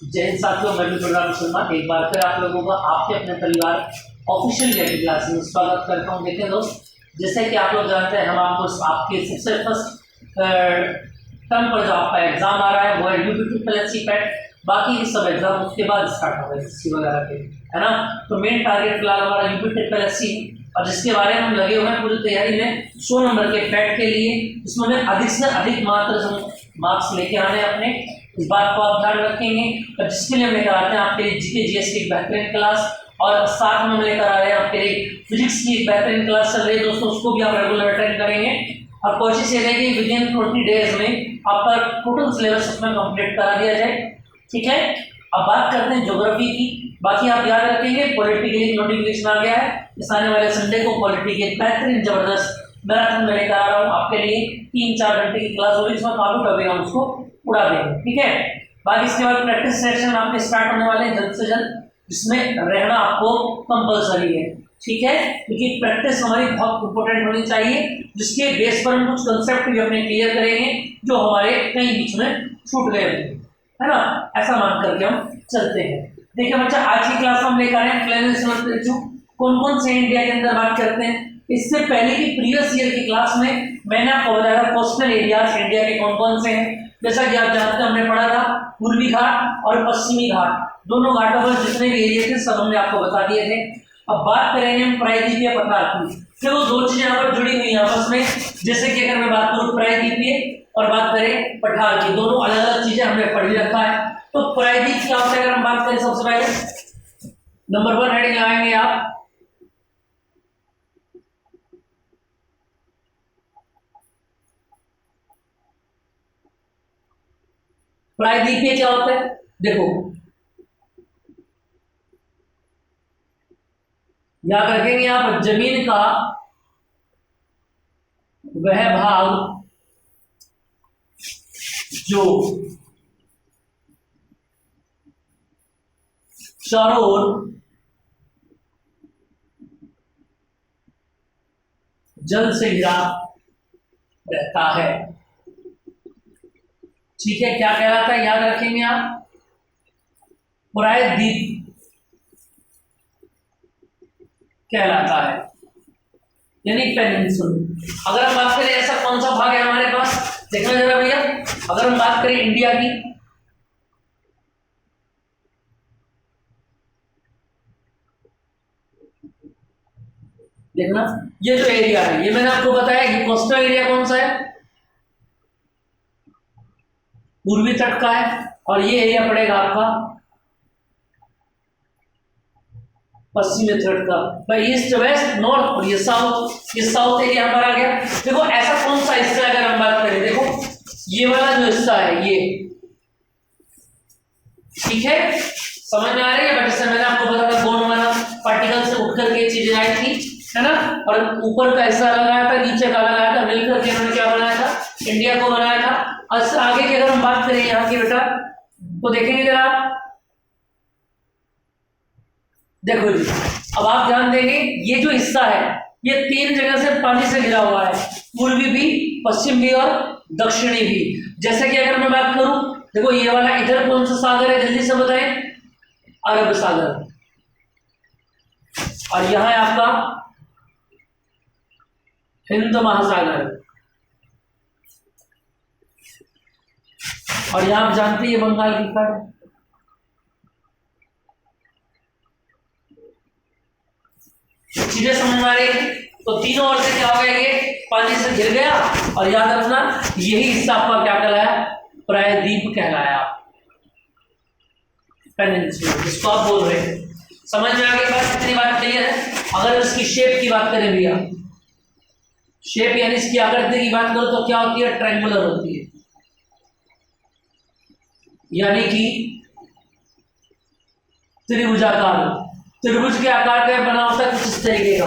जय हिंद साथियों, मैं भी प्रोग्राम शर्मा एक बार फिर आप लोगों का आपके अपने परिवार ऑफिशियल गेटिंग क्लास में स्वागत करता हूं। देखें दोस्त, जैसे कि आप लोग जानते हैं, हम आपको आपके सबसे फर्स्ट टर्म पर जो आपका एग्जाम आ रहा है वो है यूपी पैट। बाकी सब एग्जाम उसके बाद स्टार्ट हो गए एसएससी वगैरह के, है ना। तो मेन टारगेट फिलहाल हमारा यूपी और जिसके बारे में हम लगे हुए हैं पूरी तैयारी में 100 नंबर के पैट के लिए। इसमें हमें अधिक से अधिक मार्क्स लेके आने अपने, इस बात को आप ध्यान रखेंगे। और जिसके लिए हम लेकर आते हैं आपके लिए जीके जीएस की एक बेहतरीन क्लास, और साथ में हम लेकर आ रहे हैं आपके लिए फिजिक्स की एक बेहतरीन क्लास चल रही है दोस्तों, उसको भी आप रेगुलर अटेंड करेंगे। और कोशिश ये रहेगी विद इन 20 डेज में आपका टोटल सिलेबस उसमें कंप्लीट करा दिया जाए, ठीक है। अब बात करते हैं ज्योग्राफी की। बाकी आप याद रखेंगे पॉलिटी के लिए नोटिफिकेशन आ गया है, इस आने वाले संडे को पॉलिटी के बेहतरीन जबरदस्त मैराथन में लेकर आ रहा हूँ आपके लिए। 3-4 घंटे की क्लास होगी, इसमें काफी टॉपिक हम उसको उड़ा देंगे, ठीक है। बाकी इसके बाद प्रैक्टिस सेशन आपके स्टार्ट होने वाले हैं जल्द से जल्द, जिसमें रहना आपको कंपलसरी है, ठीक है, क्योंकि प्रैक्टिस हमारी बहुत इंपॉर्टेंट होनी चाहिए, जिसके बेस पर हम कुछ कंसेप्ट भी अपने क्लियर करेंगे जो हमारे कहीं बीच में छूट गए है ना, ऐसा मान करके हम चलते हैं। देखिए बच्चा, आज की क्लास में हम लेकर आए हैं प्लेन कौन कौन से इंडिया के अंदर बात करते हैं। इससे पहले की प्रीवियस ईयर की क्लास में मैंने आपको बताया था कोस्टल एरियाज इंडिया के कौन कौन से हैं। जैसा कि आप जानते हैं, हमने पढ़ा था पूर्वी घाट और पश्चिमी घाट, दोनों घाटों पर जितने भी एरिया थे सब हमने आपको बता दिए थे। अब बात करेंगे हम प्रायद्वीपीय पठार की। फिर वो दो चीजें यहाँ पर जुड़ी हुई हैं आपस में, जैसे कि अगर मैं बात करूँ प्रायद्वीपीय और बात करें पठार की, दोनों अलग अलग चीजें हमने पढ़ भी रखा है। तो प्रायद्वीप की आपसे अगर हम बात करें, सबसे पहले नंबर 1 हेडिंग लगाएंगे आप प्रायद्वीपीय क्या होता है। देखो याद रखेंगे आप, जमीन का वह भाग जो चारों ओर जल से घिरा रहता है, ठीक है, क्या कहलाता है, याद रखेंगे आप, प्रायद्वीप कहलाता है, यानी पेनिनसुल। अगर हम बात करें ऐसा कौन सा भाग है हमारे पास, देखना जरा भैया। अगर हम बात करें इंडिया की, देखना ये जो एरिया है, ये मैंने आपको बताया कि कोस्टल एरिया कौन सा है, पूर्वी तट का है, और ये एरिया पड़ेगा आपका पश्चिमी तट का, भाई ईस्ट वेस्ट नॉर्थ, और ये साउथ एरिया हमारा आ गया। देखो ऐसा कौन सा हिस्सा अगर हम बात करें, देखो ये वाला जो हिस्सा है ये, ठीक है, समझ में आ रही है। बट जैसे मैंने आपको बताया था गोंड वाला पार्टिकल से उठ करके चीजें आई थी, है ना, और ऊपर का हिस्सा लगाया था, नीचे का लगाया था, मिलकर के इन्होंने क्या बनाया था, इंडिया को बनाया था। और आगे की अगर हम बात करें यहाँ की बेटा, तो देखेंगे जरा, देखो जी, अब आप ध्यान देंगे ये जो हिस्सा है ये 3 जगह से पानी से घिरा हुआ है, पूर्वी भी, पश्चिम भी और दक्षिणी भी। जैसे कि अगर मैं बात करूं, देखो ये वाला इधर कौन सा सागर है, जल्दी से बताएं, अरब सागर, और यहां है आपका हिंद महासागर, और यहां आप जानते हैं बंगाल की खाड़ी। चीजें समझ में आ रही है, तो तीनों ओर से क्या हो गया, ये पानी से घिर गया, और याद रखना यही हिस्सा आपका क्या कहलाया, प्रायद्वीप कहलाया, पेनिनसुला जिसको आप बोल रहे हैं। समझ में आ गई बात, कितनी बात क्लियर है। अगर इसकी शेप की बात करें भैया, शेप यानी इसकी आकृति की बात करो तो क्या होती है, ट्रायंगुलर होती है, यानी कि त्रिभुजाकार, त्रिभुज के आकार का बना होता है कुछ इस तरीके का,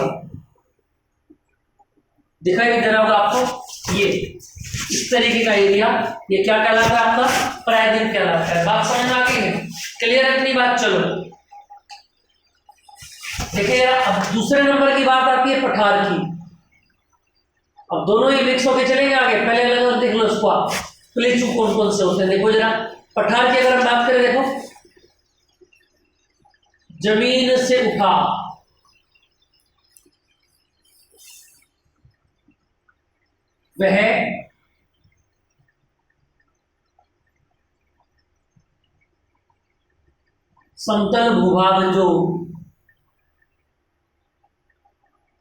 दिखाई भी दे रहा होगा आपको, ये इस तरीके का एरिया, ये क्या कहलाता है आपका, प्रायद्वीप कहलाता है। बात समझ में आ गई है, क्लियर है इतनी बात। चलो देखिए, अब दूसरे नंबर की बात आती है पठार की। अब दोनों ही मिक्स होके चलेंगे आगे, पहले अलग अलग देख लो इसको आप, प्लेचू कौन कौन से होते हैं। देखो जरा पठार की अगर हम बात करें, देखो जमीन से उठा, वह समतल भूभाग जो,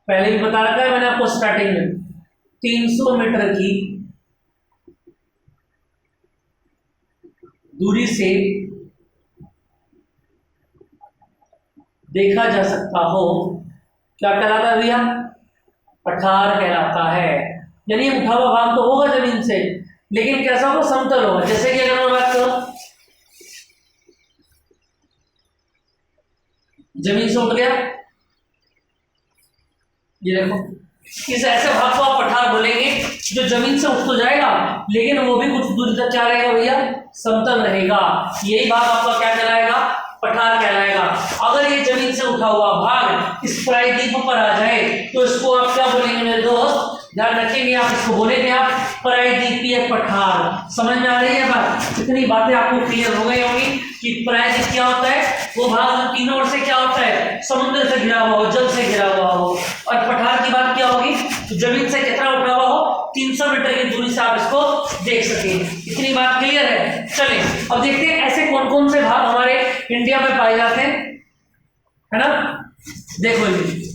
पहले भी बता रखा है मैंने आपको स्टार्टिंग में, 300 मीटर की दूरी से देखा जा सकता हो, क्या कहलाता है भैया? पठार कहलाता है। यानी उठा हुआ भाग तो होगा जमीन से, लेकिन कैसा होगा? समतल होगा। जैसे कि अगर मैं बात करूं, जमीन से उठ गया, ये देखो, इस ऐसे भाग को आप पठार बोलेंगे जो जमीन से उठ तो जाएगा लेकिन वो भी कुछ दूरी तक क्या रहेगा भैया? समतल रहेगा। यही भाग आपका क्या कहलाएगा? पठार कहलाएगा। अगर ये जमीन से उठा हुआ भाग इस प्रायद्वीप पर आ जाए तो इसको आप क्या बोलेंगे मेरे दोस्त? ध्यान रखेंगे आप, इसको बोलेंगे आप प्रायद्वीपीय पठार। समझ में आ रही है बात? इतनी बातें आपको क्लियर हो गई होंगी कि प्रायद्वीप क्या होता है? वो भाग जो तीनों ओर से क्या होता है? समुद्र से घिरा हुआ हो, जल से घिरा हुआ हो। और पठार की बात क्या होगी? तो जमीन से कितना उठा हुआ हो? 300 मीटर की दूरी से आप इसको देख सकें। इतनी बात क्लियर है? चलिए अब देखते हैं ऐसे कौन कौन से भाग हमारे इंडिया में पाए जाते हैं, है ना? देखो ये,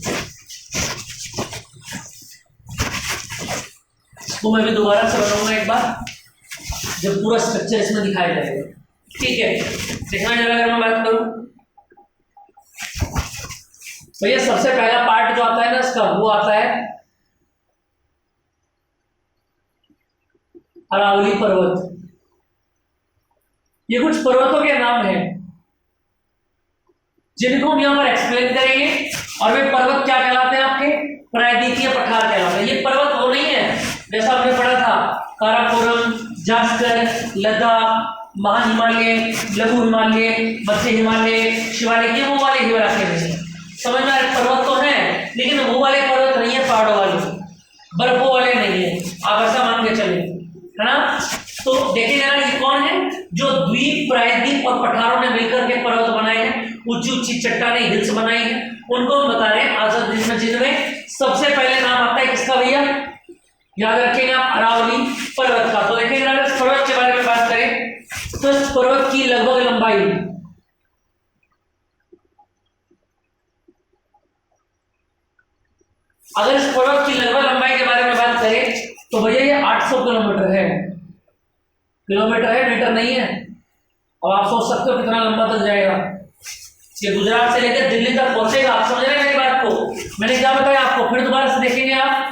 इसको मैं भी दोबारा से बनाऊंगा एक बार, जब पूरा स्ट्रक्चर इसमें दिखाया जाएगा। ठीक है, देखना जरा, अगर मैं बात करूं तो ये सबसे पहला पार्ट जो आता है ना इसका, वो आता है अरावली पर्वत। ये कुछ पर्वतों के नाम हैं जिनको हम यहां पर एक्सप्लेन करेंगे, और वे पर्वत क्या कहलाते हैं आपके? प्रायद्वीपीय पठार कहलाते हैं। ये पर्वत वो नहीं है जैसा हमने पढ़ा था, काराकोरम, जास्कर, लद्दाख, महा हिमालय, लघु हिमालय, मध्य हिमालय, शिवालिक, ये वो वाले हिमालय नहीं। समझ में आ रहा है? पर्वत तो है लेकिन वो वाले पर्वत नहीं है, पहाड़ों वाले, बर्फों वाले नहीं है, आप ऐसा मान के चले, है ना? तो देखिए जरा, ये कौन है जो द्वीप, प्रायद्वीप और पठारों ने मिलकर के पर्वत बनाए हैं, ऊंची ऊंची चट्टानें, हिल्स बनाई हैं, उनको हम बता रहे हैं आजाद, जिनमें सबसे पहले नाम आता है किसका भैया? याद रखेंगे आप, अरावली पर्वत का। तो देखिए जरा, इस पर्वत के बारे में बात करें तो इस पर्वत की लगभग लंबाई, अगर इस पर्वत की लगभग लंबाई के बारे में बात करें तो भैया ये 800 किलोमीटर है। किलोमीटर है, मीटर नहीं है। और आप सोच सकते हो कितना लंबा तक जाएगा, कि गुजरात से लेकर दिल्ली तक पहुंचेगा। आप समझ रहे हैं मेरी बात को? मैंने क्या बताया आपको, फिर दोबारा से देखेंगे आप।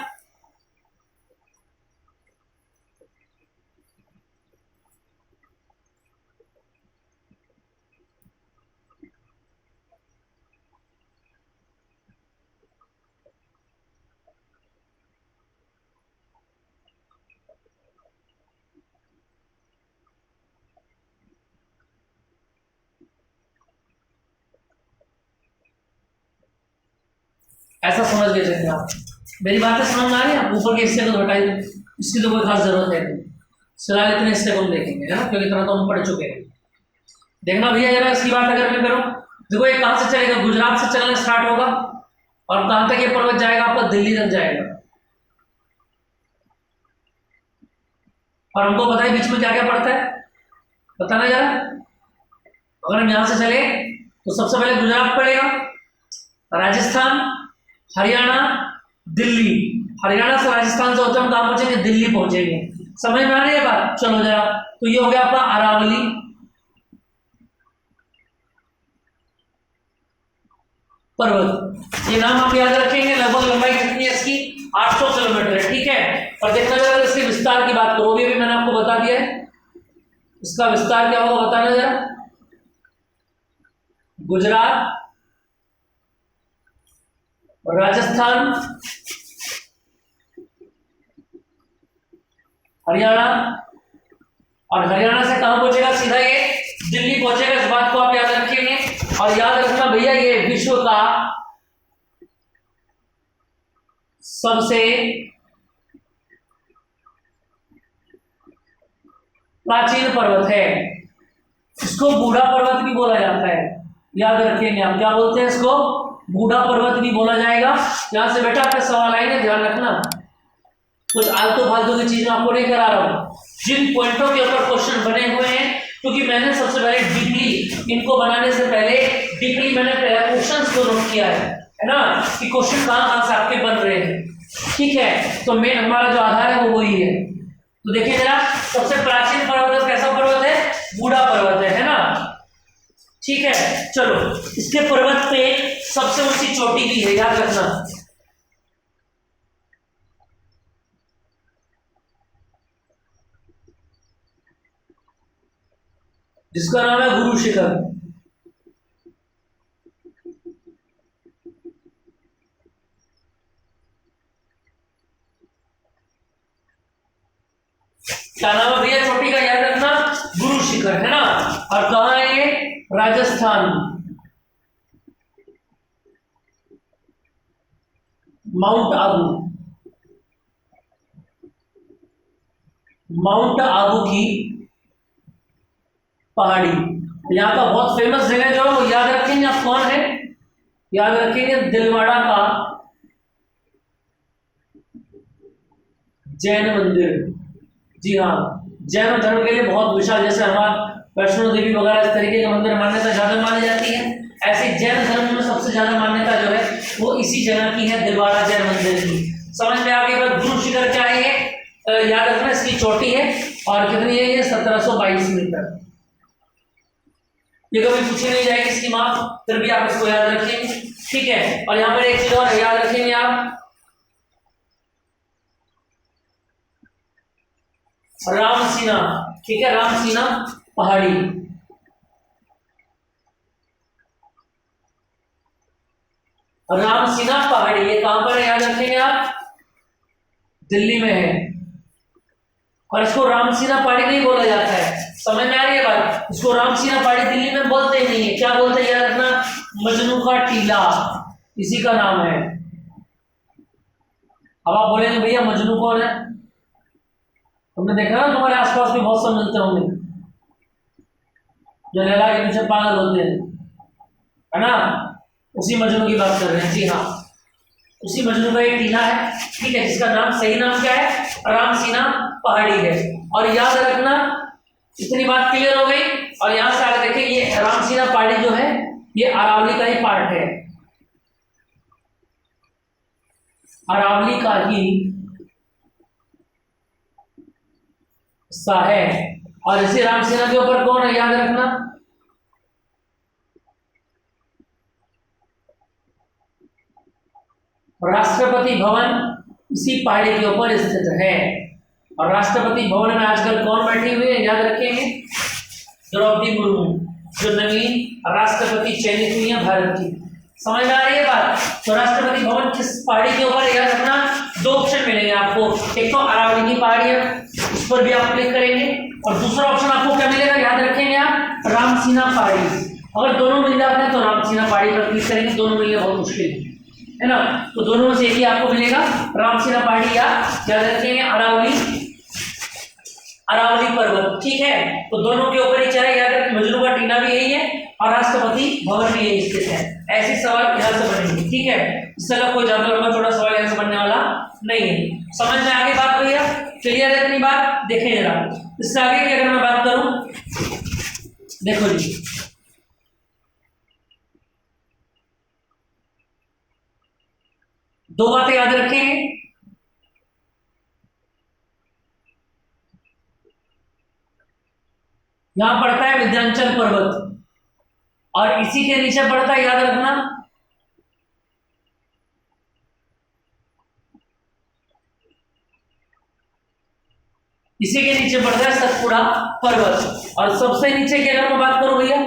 ऐसा समझ के चलिए आप, मेरी बातें समझ में आ रही है? आप ऊपर के हिस्से को हटाई, इसकी तो कोई खास जरूरत है नहीं, फिलहाल इतने हिस्से को हम देखेंगे, है ना? क्योंकि इतना तो हम पढ़ चुके हैं। देखना भैया जरा, इसकी बात अगर मैं करूं, देखो ये कहां से चलेगा? गुजरात से चलना स्टार्ट होगा, और कहां तक ये पर्वत जाएगा आपका? दिल्ली तक जाएगा। और हमको पता है बीच में क्या क्या पड़ता है, बताना जरा। अगर हम यहां से चले तो सबसे पहले गुजरात पड़ेगा, राजस्थान, हरियाणा, दिल्ली। हरियाणा से, राजस्थान से होते हम कहां पहुंचेंगे? दिल्ली पहुंचेंगे। समझ में आ रही है बात? चलो जरा, तो ये हो गया आपका अरावली पर्वत। ये नाम आप याद रखेंगे। लगभग लंबाई कितनी है इसकी? 800 किलोमीटर है। ठीक है, और देखना जरा, इसके विस्तार की बात करो, भी मैंने आपको बता दिया है। इसका विस्तार क्या होगा बताना जरा। गुजरात, राजस्थान, हरियाणा, और हरियाणा से कहां पहुंचेगा? सीधा ये दिल्ली पहुंचेगा। इस बात को आप याद रखेंगे। और याद रखना भैया, ये विश्व का सबसे प्राचीन पर्वत है। इसको बूढ़ा पर्वत भी बोला जाता है। याद रखेंगे आप, क्या बोलते हैं इसको, बूढ़ा पर्वत भी बोला जाएगा। यहां से बेटा आपके सवाल आएंगे, ध्यान रखना, कुछ आलतू फालतू की चीजें आपको नहीं करा रहा हूं। जिन पॉइंटों के ऊपर क्वेश्चन बने हुए हैं, क्योंकि मैंने सबसे पहले डीपली इनको बनाने से पहले डीपली मैंने क्वेश्चंस को नोट किया है ना, कि क्वेश्चन कहां से आपके बन रहे हैं। ठीक है, तो मेन हमारा जो आधार है वो वही है। तो देखिए जरा, सबसे प्राचीन पर्वत कैसा पर्वत है, बूढ़ा पर्वत है ना। ठीक है, चलो, इसके पर्वत पे सबसे ऊंची चोटी भी है, याद रखना। जिसका नाम है गुरु शिखर। क्या नाम है भैया चोटी का, याद रखना, गुरु शिखर है ना। और कहां है ये, राजस्थान, माउंट आबू, माउंट आबू की पहाड़ी। यहाँ का बहुत फेमस जगह जो है वो याद रखेंगे आप, कौन है, याद रखेंगे, दिलवाड़ा का जैन मंदिर। जी हाँ, जैन धर्म के लिए बहुत विशाल, जैसे हमारा वैष्णो देवी वगैरह इस तरीके के मंदिर मान्यता ज्यादा मानी जाती है, ऐसे जैन धर्म में सबसे ज्यादा मान्यता जो है वो इसी जगह की है, दिलवाड़ा जैन मंदिर की। समझ में आ गई बात। गुरु शिखर क्या है, याद रखना, इसकी चोटी है और कितनी है ये, 1722 मीटर। ये कभी पूछी नहीं जाएगी इसकी माप, फिर भी आप इसको याद रखेंगे। ठीक है, और यहाँ पर एक चीज और याद रखेंगे आप, रामसीना। ठीक है, रामसीना पहाड़ी, रामसीना पहाड़ी, ये कहां पर है, याद रखेंगे आप, दिल्ली में है। और इसको रामसीना पहाड़ी नहीं बोला जाता है, समझ में आ रही है बात, इसको रामसीना पहाड़ी दिल्ली में बोलते ही नहीं है, क्या बोलते हैं, याद रखना, मजनू का टीला, इसी का नाम है। अब आप बोलेंगे भैया मजनू कौन है, तुमने देखा ना, तुम्हारे आसपास भी बहुत सब मिलते होंगे जो लैला के पीछे पागल होते हैं, है ना, उसी मजनू की बात कर रहे हैं। जी हाँ, उसी मजनू का एक टीला है, ठीक है, जिसका नाम, सही नाम क्या है, रामसीना पहाड़ी है। और याद रखना, इतनी बात क्लियर हो गई। और यहां से आगे देखिए, ये रामसीना पहाड़ी जो है ये अरावली का ही पार्ट है, अरावली का ही हिस्सा है। और इसी रामसीना के ऊपर कौन है, याद रखना, राष्ट्रपति भवन इसी पहाड़ी के ऊपर स्थित है। और राष्ट्रपति भवन में आजकल कौन बैठी हुई है, याद रखेंगे, द्रौपदी मुर्मू, जो नवीन राष्ट्रपति चयनित हुई है भारत की। समझ में आ रही है बात। तो राष्ट्रपति भवन किस पहाड़ी के ऊपर, याद रखना, दो ऑप्शन मिलेंगे आपको, एक तो अरावली की पहाड़ी है, उस पर भी आप क्लिक करेंगे, और दूसरा ऑप्शन आपको क्या मिलेगा, याद रखेंगे आप, रामसीना पहाड़ी। अगर दोनों मिल जाते हैं तो रामसीना पहाड़ी पर क्लिक करेंगे, दोनों मिलने बहुत मुश्किल है ना, तो दोनों में से एक ही आपको मिलेगा, रामसीना पहाड़ी या याद रखेंगे अरावली, अरावली पर्वत। ठीक है, तो दोनों के ऊपर ही चाहे, याद रखें, मजनू का टीला भी यही है और राष्ट्रपति भवन भी यही स्थित है। ऐसे सवाल यहाँ से बनेंगे। ठीक है, इससे अलग कोई ज्यादा लंबा छोटा सवाल यहाँ से बनने वाला नहीं है। समझ में आगे बात भैया, क्लियर है इतनी बात। देखें जरा, इससे आगे की अगर मैं बात करूं, देखो जी, दो बातें याद रखेंगे। यहां पड़ता है विंध्याचल पर्वत और इसी के नीचे पड़ता है, याद रखना, इसी के नीचे पड़ता है सतपुड़ा पर्वत। और सबसे नीचे की अगर मैं बात करूं भैया,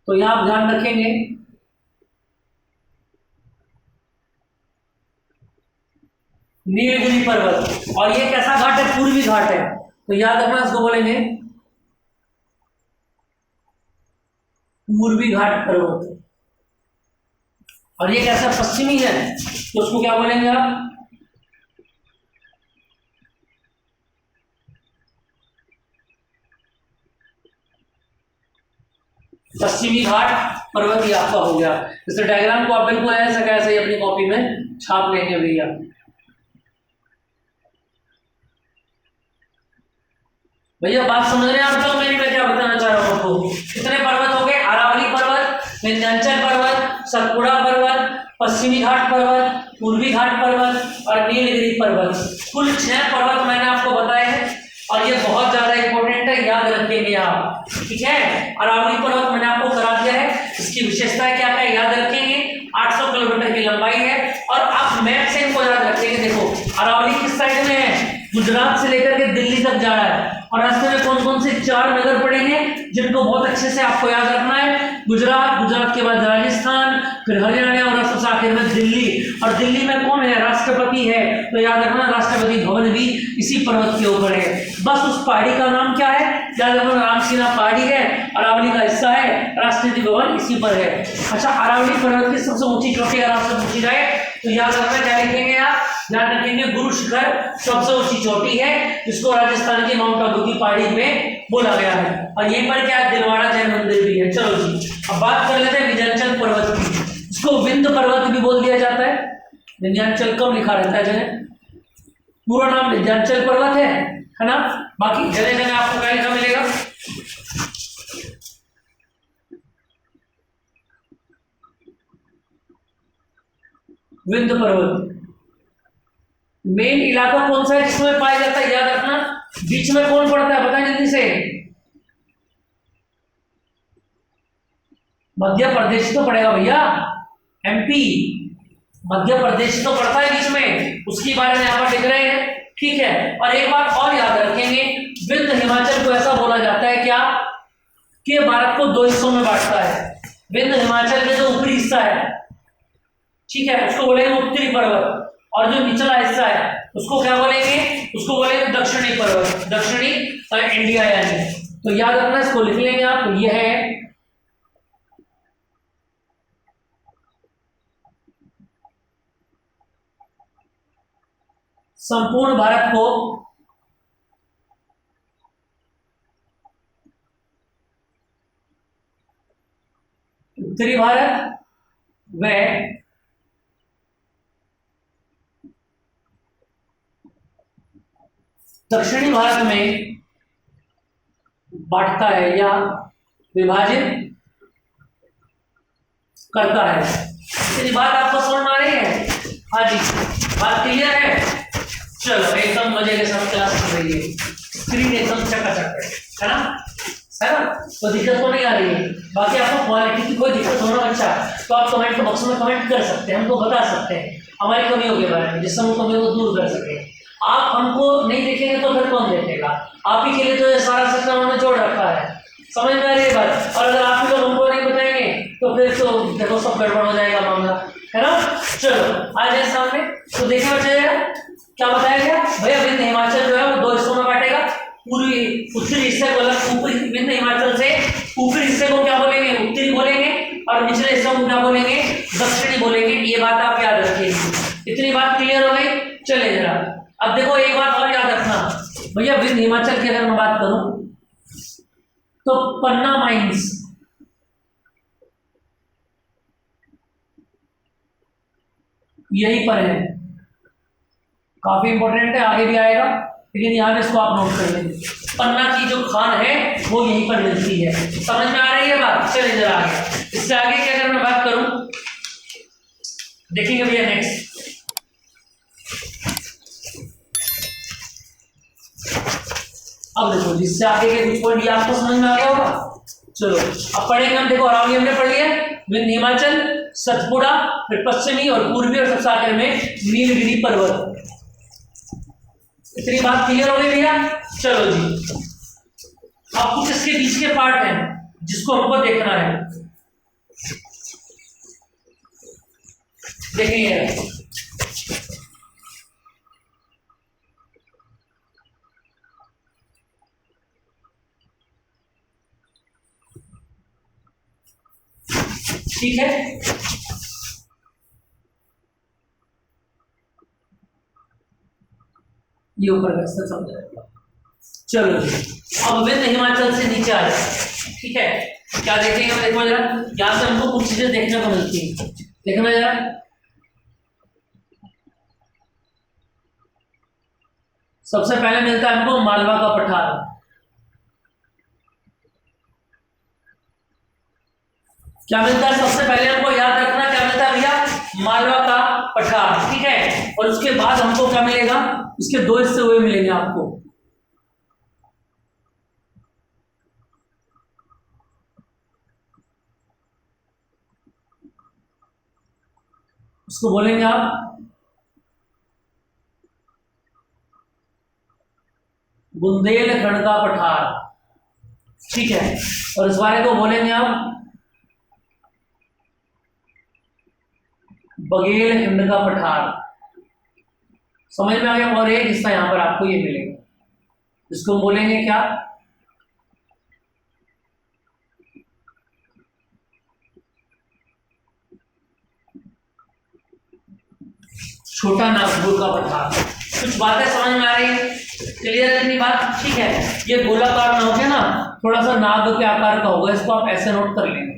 तो यहां आप ध्यान रखेंगे, नीलगिरी पर्वत। और ये कैसा घाट है, पूर्वी घाट है, तो याद रखना, इसको बोलेंगे पूर्वी घाट पर्वत। और ये कैसा, पश्चिमी है, तो उसको क्या बोलेंगे आप, पश्चिमी घाट पर्वत ही आपका हो गया। इस डायग्राम को आप बिल्कुल ऐसा कैसे ही अपनी कॉपी में छाप लेंगे भैया। भैया बात समझ रहे हैं आप लोग मेरी? मैं क्या बताना चाह रहा हूँ आपको। कितने पर्वत हो गए? अरावली पर्वत, विंध्याचल पर्वत, सतपुड़ा पर्वत, पश्चिमी घाट पर्वत, पूर्वी घाट पर्वत और नीलगिरी पर्वत। कुल 6 पर्वत मैंने आपको बताए हैं और ये बहुत ज्यादा इंपॉर्टेंट है, याद रखेंगे आप, ठीक है। अरावली पर्वत मैंने आपको करा दिया है, इसकी विशेषताएं क्या क्या याद रखेंगे। 800 किलोमीटर की लंबाई है और आप मैप से इनको याद रखेंगे। देखो अरावली किस साइड में है? गुजरात से लेकर के दिल्ली तक जा रहा है और रास्ते में कौन कौन से 4 नगर पड़ेंगे जिनको बहुत अच्छे से आपको याद रखना है। गुजरात, गुजरात के बाद राजस्थान, फिर हरियाणा और सबसे आखिर में दिल्ली। और दिल्ली में कौन है? राष्ट्रपति है, तो याद रखना राष्ट्रपति भवन भी इसी पर्वत के ऊपर है। बस उस पहाड़ी का नाम क्या है? याद रखना रामसीना पहाड़ी है, अरावली का हिस्सा है, राष्ट्रपति भवन इसी पर है। अच्छा, अरावली पर्वत की सबसे ऊंची चोटी अगर आपसे पूछी जाए तो याद रखना क्या लिखेंगे आप? याद रखेंगे गुरु शिखर सबसे ऊंची चोटी है, जिसको राजस्थान के माउंट आबू की पहाड़ी में बोला गया है। और यहीं पर क्या दिलवाड़ा जैन मंदिर भी है। चलो जी, अब बात कर लेते हैं विंध्याचल पर्वत की। इसको विंध्य पर्वत भी बोल दिया जाता है। विंध्याचल कम लिखा रहता है जगह, पूरा नाम विंध्याचल पर्वत है ना। बाकी जगह जगह आपको क्या लिखा मिलेगा? विंध्य पर्वत। मेन इलाका कौन सा है जिसमें पाया जाता है? याद रखना। बीच में कौन पड़ता है? बताएं जल्दी से। मध्य प्रदेश तो पड़ेगा भैया, एमपी। मध्य प्रदेश तो पड़ता है बीच में, उसके बारे में यहाँ पर लिख रहे हैं, ठीक है। और एक बात और याद रखेंगे, विंध्य हिमाचल को ऐसा बोला जाता है क्या कि भारत को 2 हिस्सों में बांटता है। विंध्य हिमाचल के जो ऊपरी हिस्सा है, ठीक है, उसको बोलेंगे उत्तरी पर्वत, और जो निचला हिस्सा है उसको क्या बोलेंगे? उसको बोलेंगे दक्षिणी पर्वत, दक्षिणी इंडिया यानी। तो याद रखना, इसको लिख लेंगे आप। तो यह है संपूर्ण भारत को उत्तरी भारत व दक्षिणी भारत में बांटता है या विभाजित करता है। इतनी बात आपको समझ में आ रही है? हाँ जी, बात क्लियर है? चलो एकदम मजे के साथ क्लास कर रही है, स्क्रीन एकदम चकाचक है ना, है ना? तो दिक्कत तो नहीं आ रही है। बाकी आपको क्वालिटी की कोई दिक्कत होना अच्छा तो आप कमेंट बॉक्स में कमेंट कर सकते हैं, हमको बता सकते हैं हमारी कमियों के बारे में, जिससे हम कमियों को दूर कर सके। आप हमको नहीं देखेंगे तो फिर कौन देखेगा? आप ही के लिए तो ये सारा सिस्टम हमने जोड़ रखा है, समझ में आ रही है बात? और अगर आप ही लोग हमको नहीं बताएंगे तो फिर तो देखो सब गड़बड़ हो जाएगा मामला, है ना। चलो आ जाए सामने, तो देखिए बच्चे क्या बताया गया भैया। विंध्य हिमाचल जो है वो 2 हिस्सों में बांटेगा। पूर्वी उत्तरी हिस्से को अलग, ऊपरी विंध्य हिमाचल से ऊपरी हिस्से को क्या बोलेंगे? उत्तरी बोलेंगे, और निचले हिस्से को क्या बोलेंगे? दक्षिणी बोलेंगे। ये बात आप याद रखिएगा। इतनी बात क्लियर हो गई? चले जरा अब देखो एक बात और याद रखना भैया, विंध्य हिमाचल की अगर मैं बात करूं तो पन्ना माइंस यहीं पर है, काफी इंपॉर्टेंट है, आगे भी आएगा, लेकिन यहां पे इसको आप नोट कर लेंगे। पन्ना की जो खान है वो यहीं पर मिलती है। समझ में आ रही है बात? चलिए जरा आगे, इससे आगे की अगर मैं बात करूं, देखेंगे भैया नेक्स्ट। अब देखो जिससे आगे के कुछ पॉइंट आपको समझ में आ गया होगा। चलो अब पढ़ेंगे हम। देखो अरावली हमने पढ़ लिया, विंध्य हिमाचल, सतपुड़ा, फिर पश्चिमी और पूर्वी और सबसे आखिर में नीलगिरी पर्वत। इतनी बात क्लियर हो गई भैया? चलो जी, अब कुछ इसके बीच के पार्ट हैं जिसको हमको देखना है। देखिए ठीक है, ये ऊपर का हिस्सा समझ जाएगा। चलो जी, अब विंध्य हिमाचल से नीचे आ जाए, ठीक है। क्या देखेंगे हम, देखो जरा, यहाँ से हमको कुछ चीजें देखने को मिलती है। देखना जरा, सबसे पहले मिलता है हमको मालवा का पठार। क्या मिलता है सबसे पहले हमको, याद रखना क्या मिलता है भैया, मालवा का पठार, ठीक है। और उसके बाद हमको क्या मिलेगा, इसके दो हिस्से हुए मिलेंगे आपको। उसको बोलेंगे आप बुंदेलखंड का पठार, ठीक है। और इस वाले को बोलेंगे आप बघेलखंड का पठार। समझ में आ गया। और एक हिस्सा यहां पर आपको ये मिलेगा, इसको हम बोलेंगे क्या, छोटा नागपुर का पठार। कुछ बातें समझ में आ रही है, क्लियर है इतनी बात, ठीक है। ये गोलाकार ना होके ना थोड़ा सा नाग के आकार का होगा, इसको आप ऐसे नोट कर लेंगे।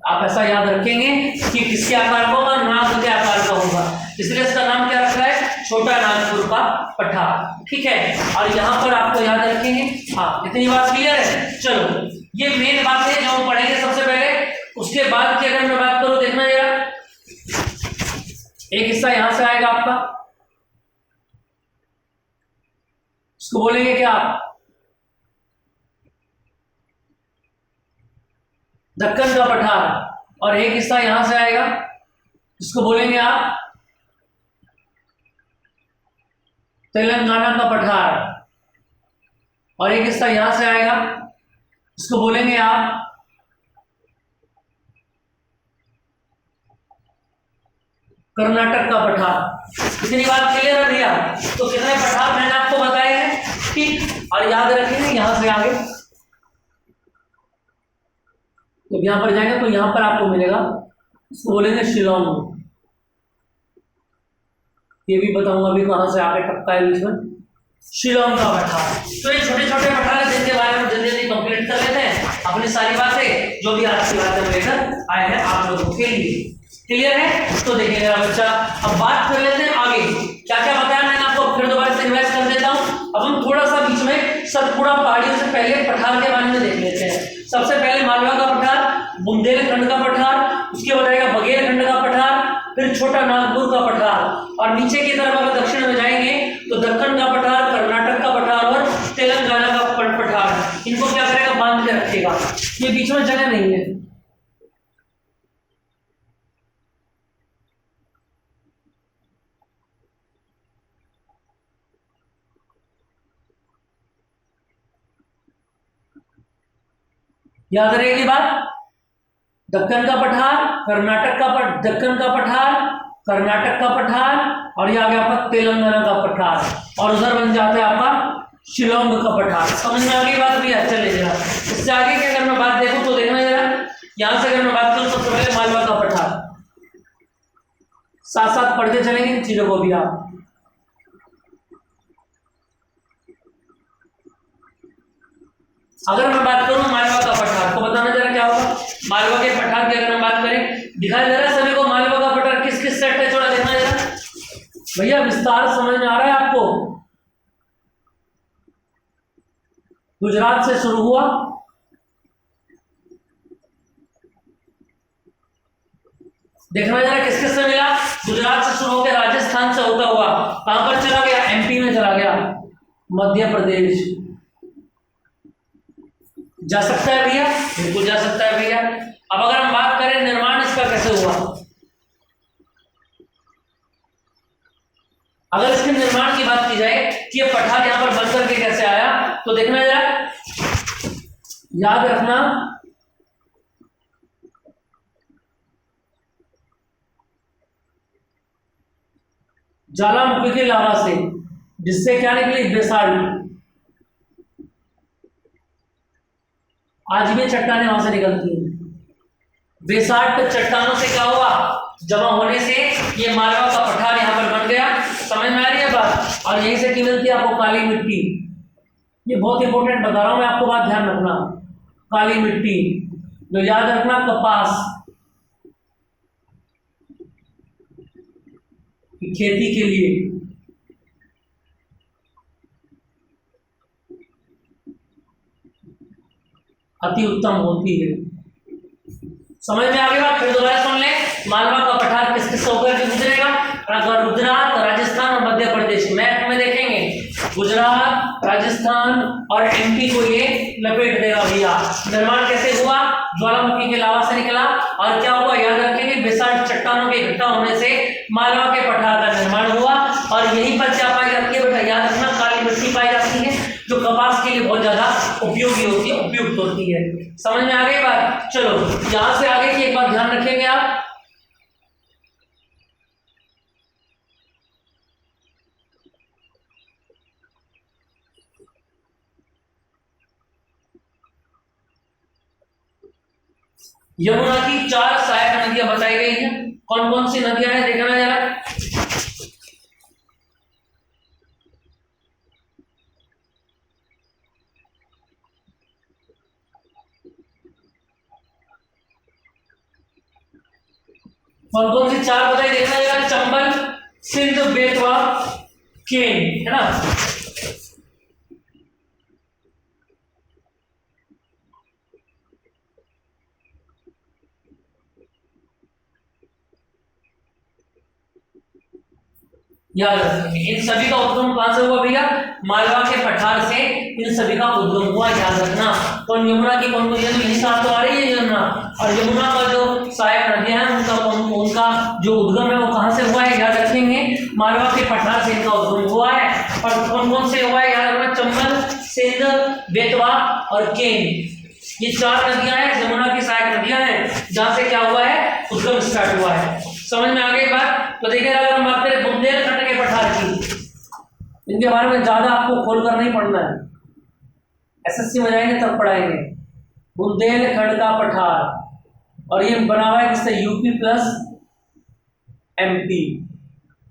आप ऐसा याद रखेंगे कि किसके आकार का होगा, नाग के आकार का होगा, इसलिए इसका नाम क्या रखा है, छोटा नागपुर का पठार, ठीक है। और यहाँ पर आपको याद रखेंगे, हाँ इतनी बात क्लियर है। चलो ये मेन बात है जो हम पढ़ेंगे सबसे पहले। उसके बाद की अगर मैं बात करूं, देखना जरा, एक हिस्सा यहां से आएगा आपका, उसको बोलेंगे क्या आप, दक्कन का पठार। और एक हिस्सा यहां से आएगा, इसको बोलेंगे आप तेलंगाना का पठार। और एक हिस्सा यहां से आएगा, इसको बोलेंगे आप कर्नाटक का पठार। इतनी बात क्लियर है भैया। तो कितने पठार मैंने आपको बताए हैं, ठीक। और याद रखेंगे यहां से आगे जब यहां पर जाएंगे तो यहां पर आपको मिलेगा, इसको बोलेंगे शिलोंग। ये भी बताऊंगा अभी कहां से आगे टकता है बीच में, शिलोंग का पठार। तो ये छोटे छोटे पठार है जिनके बारे में जल्दी जल्दी कंप्लीट कर लेते हैं अपनी सारी बातें जो भी आज की बातें लेकर आए हैं आप लोगों के लिए। क्लियर है। तो देखिए मेरा बच्चा, अब बात कर लेते हैं आगे क्या क्या बताया मैंने आपको, फिर दोबारा से रिवाइज कर देता हूं। अब हम थोड़ा सा बीच में सतपुड़ा पहाड़ियों से पहले पठार के बारे में देख लेते हैं। सबसे पहले मालवा का पठार, बुंदेलखंड का पठार, उसके बाद आएगा बघेलखंड का पठार, फिर छोटा नागपुर का पठार, और नीचे की तरफ अगर दक्षिण में जाएंगे तो दक्कन का पठार, कर्नाटक का पठार और तेलंगाना का पठार। इनको क्या करेगा, बांध के रखेगा, ये बीच में जगह नहीं है। याद रहेगी बात, दक्कन का पठार, कर्नाटक का दक्कन का पठार, कर्नाटक का पठार, और ये आ गया आपका तेलंगाना का पठार, और उधर बन जाता है आपका शिलोंग का पठार। समझ में आ गई बात भैया। चले जरा इससे आगे की अगर मैं बात देखूं तो देखना जरा, यहां से अगर मैं बात करूं सबसे पहले मालवा का पठार, साथ साथ पढ़ते चलेंगे इन चीजों को भी आप। अगर मैं बात करूं मालवा का पठार, तो बताना जरा क्या होगा। मालवा के पठार की अगर हम बात करें, दिखाई दे रहा है सभी को मालवा का पठार किस किस सेट है, थोड़ा देखना जरा भैया, विस्तार समझ में आ रहा है आपको। गुजरात से शुरू हुआ, देखना जरा किस किस से मिला, गुजरात से शुरू होकर राजस्थान से होता हुआ कहां पर चला गया, एमपी में चला गया, मध्य प्रदेश। जा सकता है भैया, बिल्कुल जा सकता है भैया। अब अगर हम बात करें निर्माण इसका कैसे हुआ, अगर इसके निर्माण की बात की जाए कि ये पठार यहां पर बनकर के कैसे आया, तो देखना जरा, याद रखना ज्वालामुखी की लावा से, जिससे क्या निकली, बेसाल्ट। आज भी चट्टानें वहां से निकलती हैं, बेसाल्ट चट्टानों से क्या हुआ, जमा होने से ये मालवा का पठार यहां पर बन गया। समझ में आ रही है बात। और यहीं से की मिलती है आपको काली मिट्टी, ये बहुत इंपॉर्टेंट बता रहा हूं मैं आपको, बात ध्यान रखना। काली मिट्टी, जो याद रखना कपास की खेती के लिए अति उत्तम होती है। समझ में आ गई बात? फिर दोबारा सुन ले। मालवा का पठार किस किस होकर के गुजरेगा? गुजरात, राजस्थान और मध्य प्रदेश। मैप में देखेंगे गुजरात, राजस्थान और एमपी को ये लपेट देगा भैया। निर्माण कैसे हुआ? ज्वालामुखी के लावा से निकला और क्या हुआ? याद रखेंगे बेसाल्ट चट्टानों के इकट्ठा होने से मालवा के पठार का निर्माण हुआ। और यहीं पर क्या पाई जाती है बेटा? याद रखना काली मिट्टी पाई जाती है, जो कपास के लिए बहुत ज्यादा उपयोगी होती है, उपयुक्त होती है। समझ में आ गई बात? चलो यहां से आगे की एक बात ध्यान रखेंगे आप। यमुना की 4 सहायक नदियां बताई गई हैं। कौन कौन सी नदियां हैं देखना जरा। कौन कौन सी 4 बताई देखना जरा। चंबल, सिंध, बेतवा, केन, है ना। याद रखेंगे इन सभी का उद्गम कहां से हुआ भैया? मालवा के पठार से इन सभी का उद्गम हुआ, याद रखना। तो यमुना की कौन कौन, यही साथ तो आ रही है यमुना। और यमुना का जो सहायक नदियां हैं उनका जो उद्गम है वो कहां से हुआ है? याद रखेंगे मालवा के पठार से इनका उद्गम हुआ है। और कौन कौन से हुआ है? याद रखना चंबल, सिंध, बेतवा और केन। ये 4 नदियां हैं, यमुना की सहायक नदियां हैं, जहां से क्या हुआ है? उद्गम स्टार्ट हुआ है। समझ में आ गई बात? तो देखिए अगर हम बात करें बुंदेलखंड के पठार की, इनके बारे में ज्यादा आपको खोलकर नहीं पढ़ना है, एसएससी में जाएंगे तब पढ़ाएंगे। बुंदेलखंड का पठार, और ये बना हुआ है किससे? यूपी प्लस एमपी,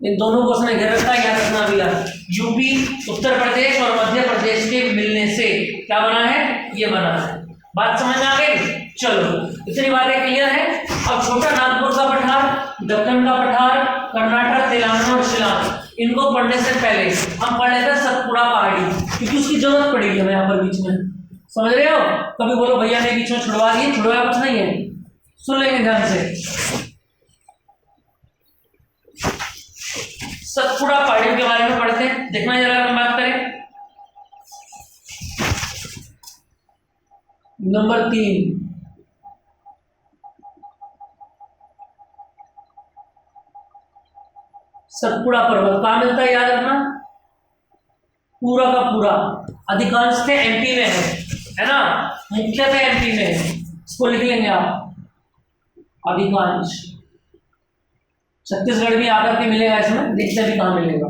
इन दोनों को उसने घेर रखा है, याद रखना भैया। यूपी, उत्तर प्रदेश और मध्य प्रदेश के मिलने से क्या बना है? ये बना है। बात समझ में आ गई? चलो इतनी बातें क्लियर है। अब छोटा नागपुर का पठार, दक्कन का पठार, कर्नाटक, तेलंगाना और शिलांग, इनको पढ़ने से पहले हम पढ़ लेते हैं सतपुड़ा पहाड़ी, क्योंकि उसकी जरूरत पड़ेगी हमें यहाँ पर बीच में। समझ रहे हो? कभी बोलो भैया ने बीच में छुड़वा दिए, छुड़वाया कुछ नहीं है, सुन लेंगे ध्यान से। सतपुड़ा पहाड़ी के बारे में पढ़ते हैं, देखना जरा हम बात करें। नंबर 3, सतपुड़ा पर्वत कहां मिलता है? याद रखना पूरा का पूरा, अधिकांशतः एमपी में है ना, मुख्यतः एमपी में है। इसको लिख लेंगे आप, अधिकांश। छत्तीसगढ़ भी आकर के मिलेगा इसमें, देखते भी कहां मिलेगा,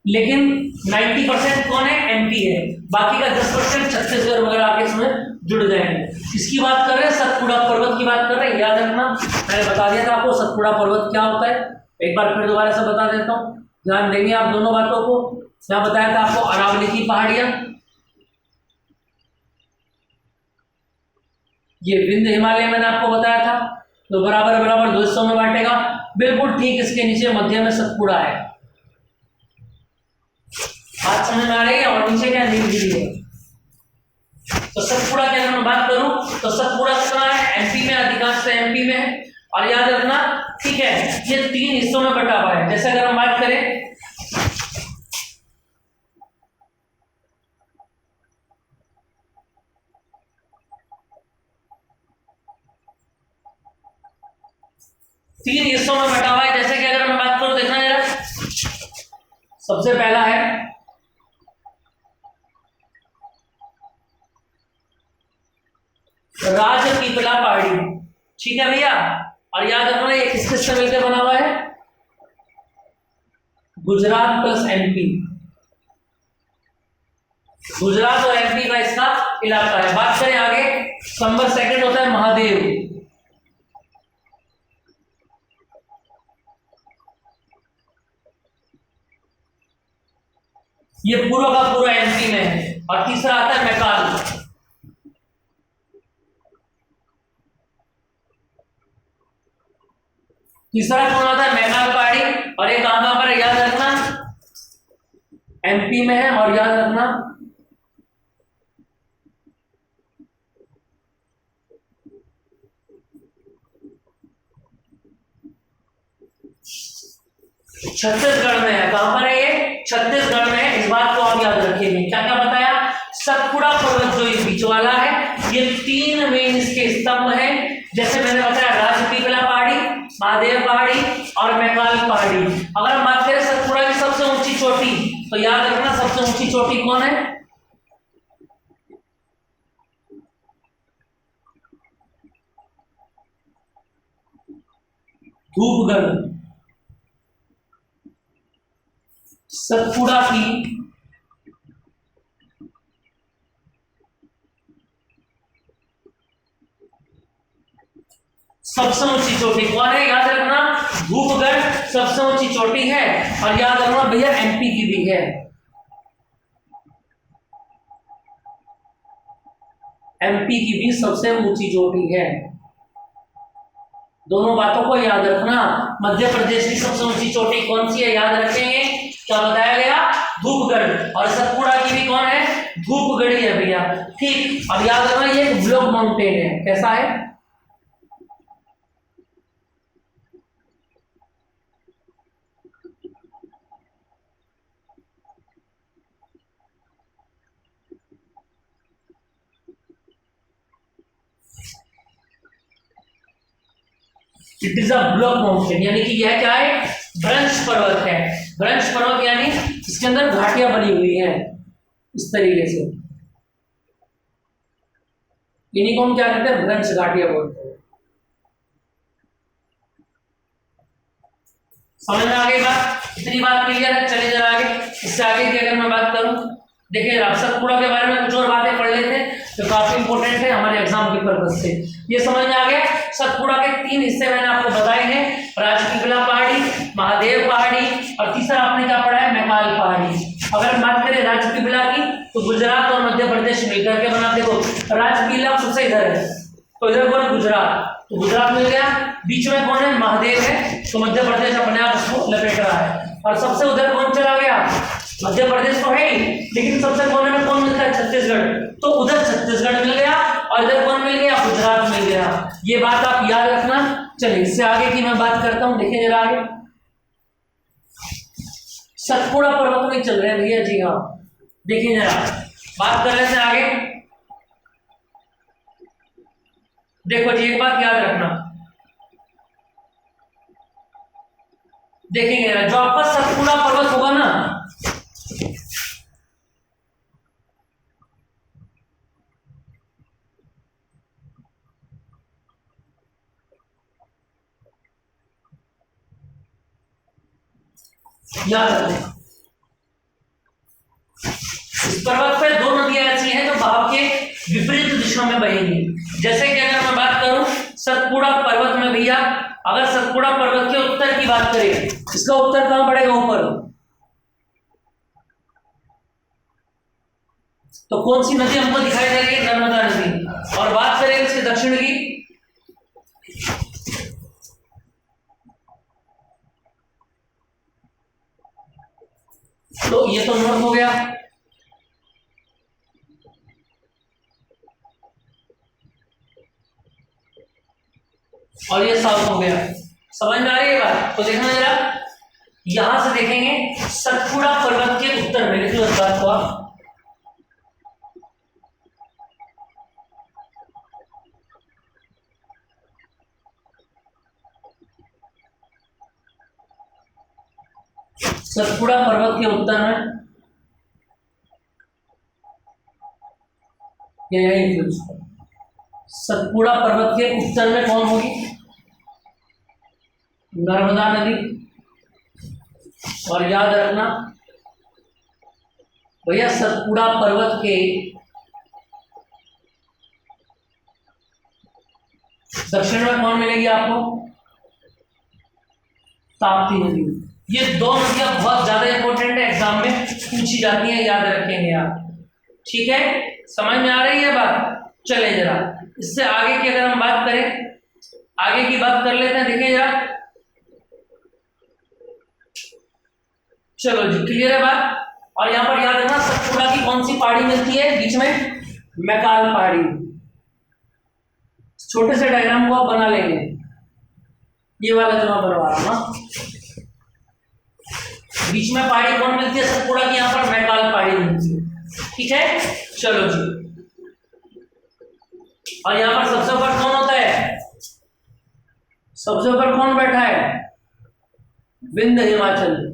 लेकिन 90% कौन है? एमपी है, बाकी का 10% छत्तीसगढ़ वगैरह आके इसमें जुड़ जाएंगे। किसकी बात कर रहे हैं? सतपुड़ा पर्वत की बात कर रहे हैं, याद रखना। मैंने बता दिया था आपको सतपुड़ा पर्वत क्या होता है, एक बार फिर दोबारा से बता देता हूँ, ध्यान देंगे आप दोनों बातों को। यहाँ बताया था आपको अरावली की पहाड़ियां, ये विंध्य हिमालय मैंने आपको बताया था, तो बराबर बराबर 2 हिस्सों में बांटेगा। बिल्कुल ठीक इसके नीचे मध्य में सतपुड़ा है। बात समझ में आ रही है? और नीचे क्या नीलगिरी है। तो सतपुड़ा की अगर मैं बात करूं तो सतपुड़ा कितना है? एमपी में, अधिकांश एमपी में है। और याद रखना, ठीक है, ये 3 हिस्सों में बटा हुआ है। जैसे अगर हम बात करें तीन हिस्सों में बटा हुआ है, जैसे कि अगर मैं बात करूं, देखना जरा, सबसे पहला है राजपीपला पहाड़ी, ठीक है भैया। और याद रखना ये किस किस से मिलकर बना हुआ है? गुजरात प्लस एमपी, गुजरात और एमपी का इसका इलाका है। बात करें आगे, नंबर 2 होता है महादेव, ये पूरा का पूरा एमपी में है। और तीसरा आता है मैकाल। तीसरा कौन आता है? मैकाल पहाड़ी। और ये कहां पर है याद रखना? एमपी में है। और याद रखना छत्तीसगढ़ में है। कहां पर है ये? छत्तीसगढ़ में है। इस बात को आप याद रखेंगे। क्या क्या बताया? सतपुड़ा पर्वत जो इस बीच वाला है, ये 3 मेन इसके स्तंभ हैं। जैसे मैंने बताया राजपीपला पहाड़ी, महादेव पहाड़ी और मैकाल पहाड़ी। अगर हम बात करें सतपुड़ा की सबसे ऊंची चोटी, तो याद रखना सबसे ऊंची चोटी कौन है? धूपगढ़। सतपुड़ा की सबसे ऊंची चोटी कौन है? याद रखना धूपगढ़ सबसे ऊंची चोटी है। और याद रखना भैया एमपी की भी है। एमपी की भी सबसे ऊंची चोटी है। दोनों बातों को याद रखना। मध्य प्रदेश की सबसे ऊंची चोटी कौन सी है? याद रखेंगे। क्या बताया गया? धूपगढ़। और सतपुड़ा की भी कौन है? धूपगढ़ी है भैया। ठीक। अब याद रखना ये एक ब्लॉक माउंटेन है। कैसा है? It is a block mountain, यानी कि यह क्या है? भ्रंश पर्वत है। भ्रंश पर्वत यानी इसके अंदर घाटियां बनी हुई हैं इस तरीके से। इन्हीं को हम क्या कहते हैं? भ्रंश घाटियां बोलते हैं। समझ में आ गई बात? इतनी बात क्लियर है? चलिए जरा आगे। इससे आगे की अगर मैं बात करूं, देखिए सतपुड़ा के बारे में कुछ और बातें पढ़ लेते हैं जो काफी इंपॉर्टेंट है हमारे एग्जाम के पर्पज से। ये समझ में आ गया? सतपुड़ा के 3 हिस्से मैंने आपको बताए हैं, राजपीपला पहाड़ी, महादेव पहाड़ी और तीसरा आपने क्या पढ़ा है? मैकाल पहाड़ी। अगर हम बात करें राजपीपला की, तो गुजरात और मध्य प्रदेश मिलकर के बना। देखो राजपीपला सबसे इधर है, तो इधर कौन? गुजरात। तो गुजरात मिल गया। बीच में कौन है? महादेव है। तो मध्य प्रदेश अपने आप उसको लपेट रहा है। और सबसे उधर कौन चला गया? मध्य प्रदेश तो है ही, लेकिन सबसे कोने में कौन मिलता है? छत्तीसगढ़। तो उधर छत्तीसगढ़ मिल गया और इधर कौन मिल गया? गुजरात मिल गया। ये बात आप याद रखना। चलिए इससे आगे की मैं बात करता हूं। देखिए जरा आगे। सतपुड़ा पर्वत में चल रहे हैं भैया जी। हाँ देखिए जरा, बात कर रहे थे आगे। देखो जी एक बात याद रखना, देखेंगे जो आपका सतपुड़ा पर्वत होगा ना, याद रखें इस पर्वत पे 2 नदियां ऐसी हैं जो भाव के विपरीत दिशा में बहेंगी। जैसे कि अगर मैं बात करूं सतपुड़ा पर्वत में भैया, अगर सतपुड़ा पर्वत के उत्तर की बात करें, इसका उत्तर कहां पड़ेगा? ऊपर। तो कौन सी नदी हमको दिखाई दे रही है? नर्मदा नदी। और बात करें इसके दक्षिण की, तो ये तो नॉर्थ हो गया। और ये साउथ हो गया। समझ में आ रही है बात? तो देखना जरा, यहां से देखेंगे सतपुड़ा पर्वत के उत्तर में, लिख लो इस बात को आप। सतपुड़ा पर्वत के उत्तर में यही सतपुड़ा पर्वत के उत्तर में कौन होगी? नर्मदा नदी। और याद रखना भैया सतपुड़ा पर्वत के दक्षिण में कौन मिलेगी आपको? ताप्ती नदी। ये 2 नदियां बहुत ज्यादा इंपॉर्टेंट है, एग्जाम में पूछी जाती है, याद रखेंगे आप। ठीक है, समझ में आ रही है बात। चले जरा इससे आगे की अगर हम बात करें, आगे की बात कर लेते हैं, देखिए जरा। चलो जी, क्लियर है बात। और यहां पर याद रखना सतपुड़ा की कौन सी पहाड़ी मिलती है बीच में, मैकाल पहाड़ी। छोटे से डायग्राम को आप बना लेंगे, ये वाला जो मैं बनवा रहा हूं ना, बीच में पहाड़ी कौन मिलती है सतपुड़ा की, यहां पर मैकाल पहाड़ी मिलती है। ठीक है, चलो जी। और यहां पर सबसे ऊपर कौन होता है, सबसे ऊपर कौन बैठा है, विंध्य हिमाचल।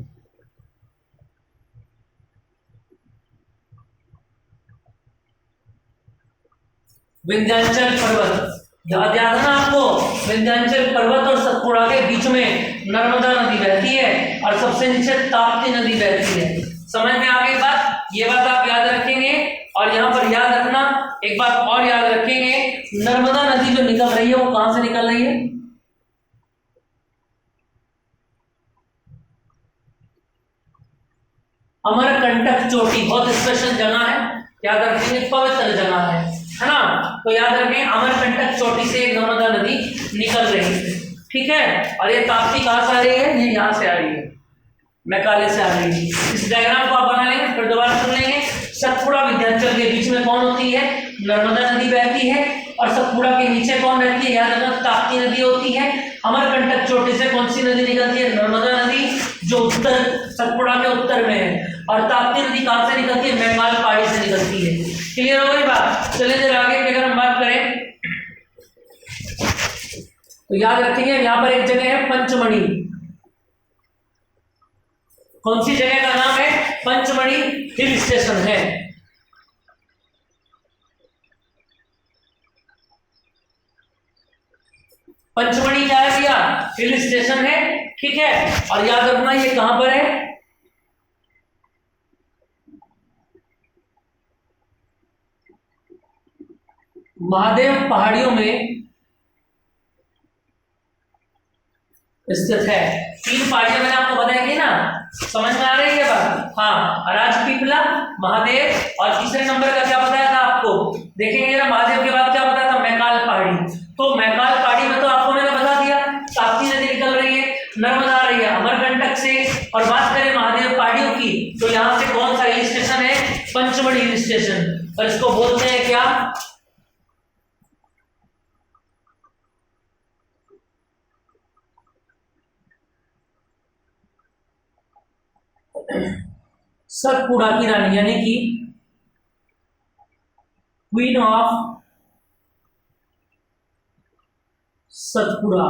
विंध्याचल पर्वत, याद है ना आपको, विंध्याचल पर्वत और सतपुड़ा के बीच में नर्मदा नदी बहती है और सबसे नीचे ताप्ती नदी बहती है। समझ में आ गई बात, ये बात आप याद रखेंगे। और यहां पर याद रखना एक बात और याद रखेंगे, नर्मदा नदी जो निकल रही है वो कहां से निकल रही है, अमरकंटक चोटी, बहुत स्पेशल जगह है, याद रखेंगे, पवित्र जगह है ना। तो याद रखें अमरकंटक चोटी से नर्मदा नदी निकल रही है। ठीक है, और ये ताप्ती कहां से आ रही है, ये यहां से आ रही है, मैकाले से आ रही है। इस डायग्राम को आप बना लेंगे, फिर दोबारा सुन लेंगे। सतपुड़ा विंध्याचल के बीच में कौन होती है, नर्मदा नदी बहती है, और सतपुड़ा के नीचे कौन रहती है, याद रखना ताप्ती नदी होती है। अमरकंटक चोटी से कौन सी नदी निकलती है, नर्मदा नदी, जो उत्तर सतपुड़ा के उत्तर में है। और ताप्ती नदी कहां से निकलती है, मैकाल पहाड़ी से निकलती है। क्लियर हो गई बात। चलिए जरा आगे की अगर हम बात करें तो याद रखेंगे यहां पर एक जगह है पंचमढ़ी। कौन सी जगह का नाम है, पंचमढ़ी हिल स्टेशन है। पंचमढ़ी क्या है भैया, हिल स्टेशन है। ठीक है, और याद रखना ये कहां पर है, महादेव पहाड़ियों में स्थित है। 3 पहाड़ियां मैंने आपको बताई थी ना, समझ में आ रही है बात। हाँ, राजपीपला, महादेव, और तीसरे नंबर का क्या बताया था आपको, देखेंगे जरा, महादेव के बाद क्या बताया था, मैकाल पहाड़ी। तो मैकाल पहाड़ी में तो आपको मैंने बता दिया ताप्ती नदी निकल रही है, नर्मदा आ रही है अमरकंटक से। और बात करें महादेव पहाड़ियों की, तो यहां से कौन सा हिल स्टेशन है, पंचमढ़ी हिल स्टेशन, और इसको बोलते हैं क्या, सतपुड़ा की रानी, यानी कि क्वीन ऑफ सतपुड़ा।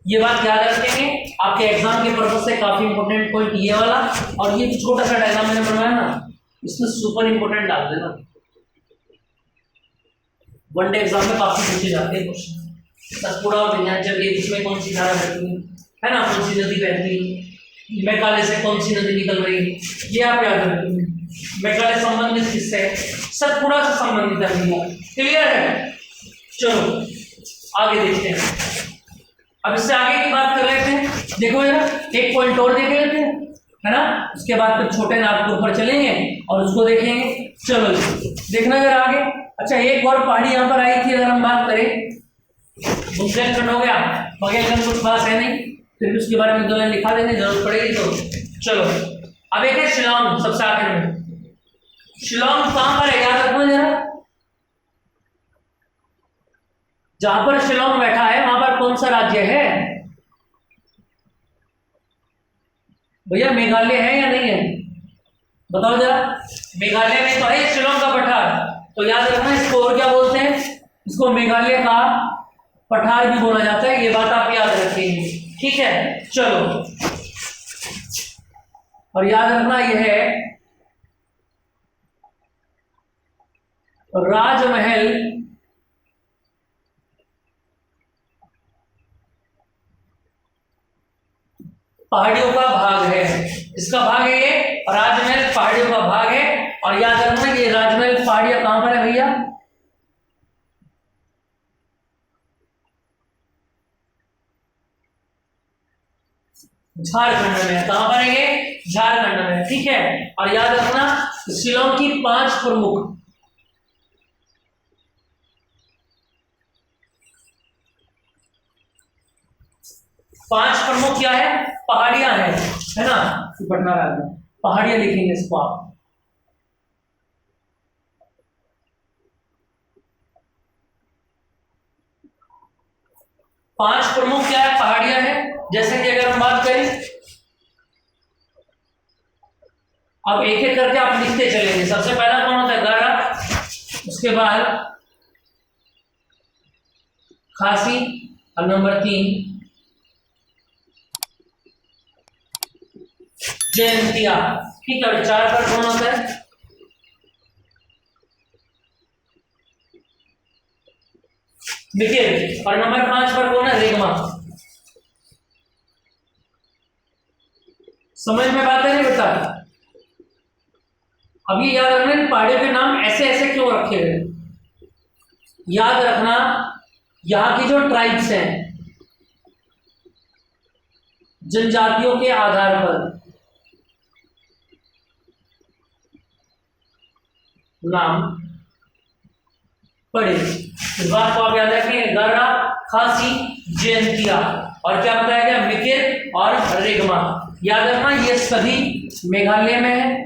ये बात याद रखेंगे, आपके एग्जाम के पर्पज से काफी इंपोर्टेंट पॉइंट ये वाला। और ये छोटा सा डायग्राम मैंने बनवाया ना, इसमें सुपर इंपोर्टेंट डाल देना, वनडे एग्जाम में काफी पूछे जाते हैं क्वेश्चन। सतपुड़ा और विंध्याचल के बीच में कौन सी धारा बहती है ना, कौन सी नदी बहती है, मैकाले से कौन सी नदी निकल रही है, ये आप याद रखेंगे। मैकाले संबंधित किससे है, सतपुड़ा से संबंधित है। क्लियर है, चलो आगे देखते हैं। अब इससे आगे की बात कर रहे थे, देखो यार एक पॉइंट और देख लेते हैं, है ना, उसके बाद फिर छोटे नागपुर पर चलेंगे और उसको देखेंगे। चलो देखना जरा आगे। अच्छा, एक और पहाड़ी यहाँ पर आई थी, अगर हम बात करें, बुंदेलखंड हो गया, बघेलखंड कुछ खास है नहीं, फिर भी उसके बारे में 2 लाइन लिखा देने जरूरत पड़ेगी तो। चलो अब एक है शिलोंग, सबसे आखिर में। शिलोंग कहां पर है, याद रखना जरा, जहां पर शिलोंग बैठा है वहां पर कौन सा राज्य है भैया, मेघालय है या नहीं है, बताओ जरा। मेघालय में तो है शिलोंग का पठार, तो याद रखना इसको और क्या बोलते हैं, इसको मेघालय का पठार भी बोला जाता है, ये बात आप याद रखेंगे। ठीक है, चलो, और याद रखना यह है राजमहल पहाड़ियों का भाग है, इसका भाग है ये, राजमहल पहाड़ियों का भाग है। और याद रखना ये राजमहल पहाड़ियां कहां पर है भैया, झारखंड में है। कहां पर है ये? झारखंड में, ठीक है। और याद रखना शिलांग की 5 प्रमुख क्या है? पहाड़ियां हैं, है ना। पटना राज्य पहाड़ियां लिखेंगे इसको आप। पांच प्रमुख क्या है? पहाड़ियां हैं। जैसे कि अगर हम बात करें, अब एक एक करके आप लिखते चलेंगे। सबसे पहला कौन होता है? गहरा, उसके बाद खासी, और नंबर 3 जयंतिया, ठीक है। और 4 पर कौन होता है? मिकेल। और नंबर 5 पर कौन है? रेगमा। समझ में बात है नहीं बेटा? अब ये याद रखना इन पहाड़ियों के नाम ऐसे ऐसे क्यों रखे गए। याद रखना यहाँ की जो ट्राइब्स हैं, जनजातियों के आधार पर नाम पड़े। इस बात को आप याद रखें। गर्रा, खासी, जयंतिया, और क्या बताया गया? मिकिर और रेगमा। याद रखना ये सभी मेघालय में है,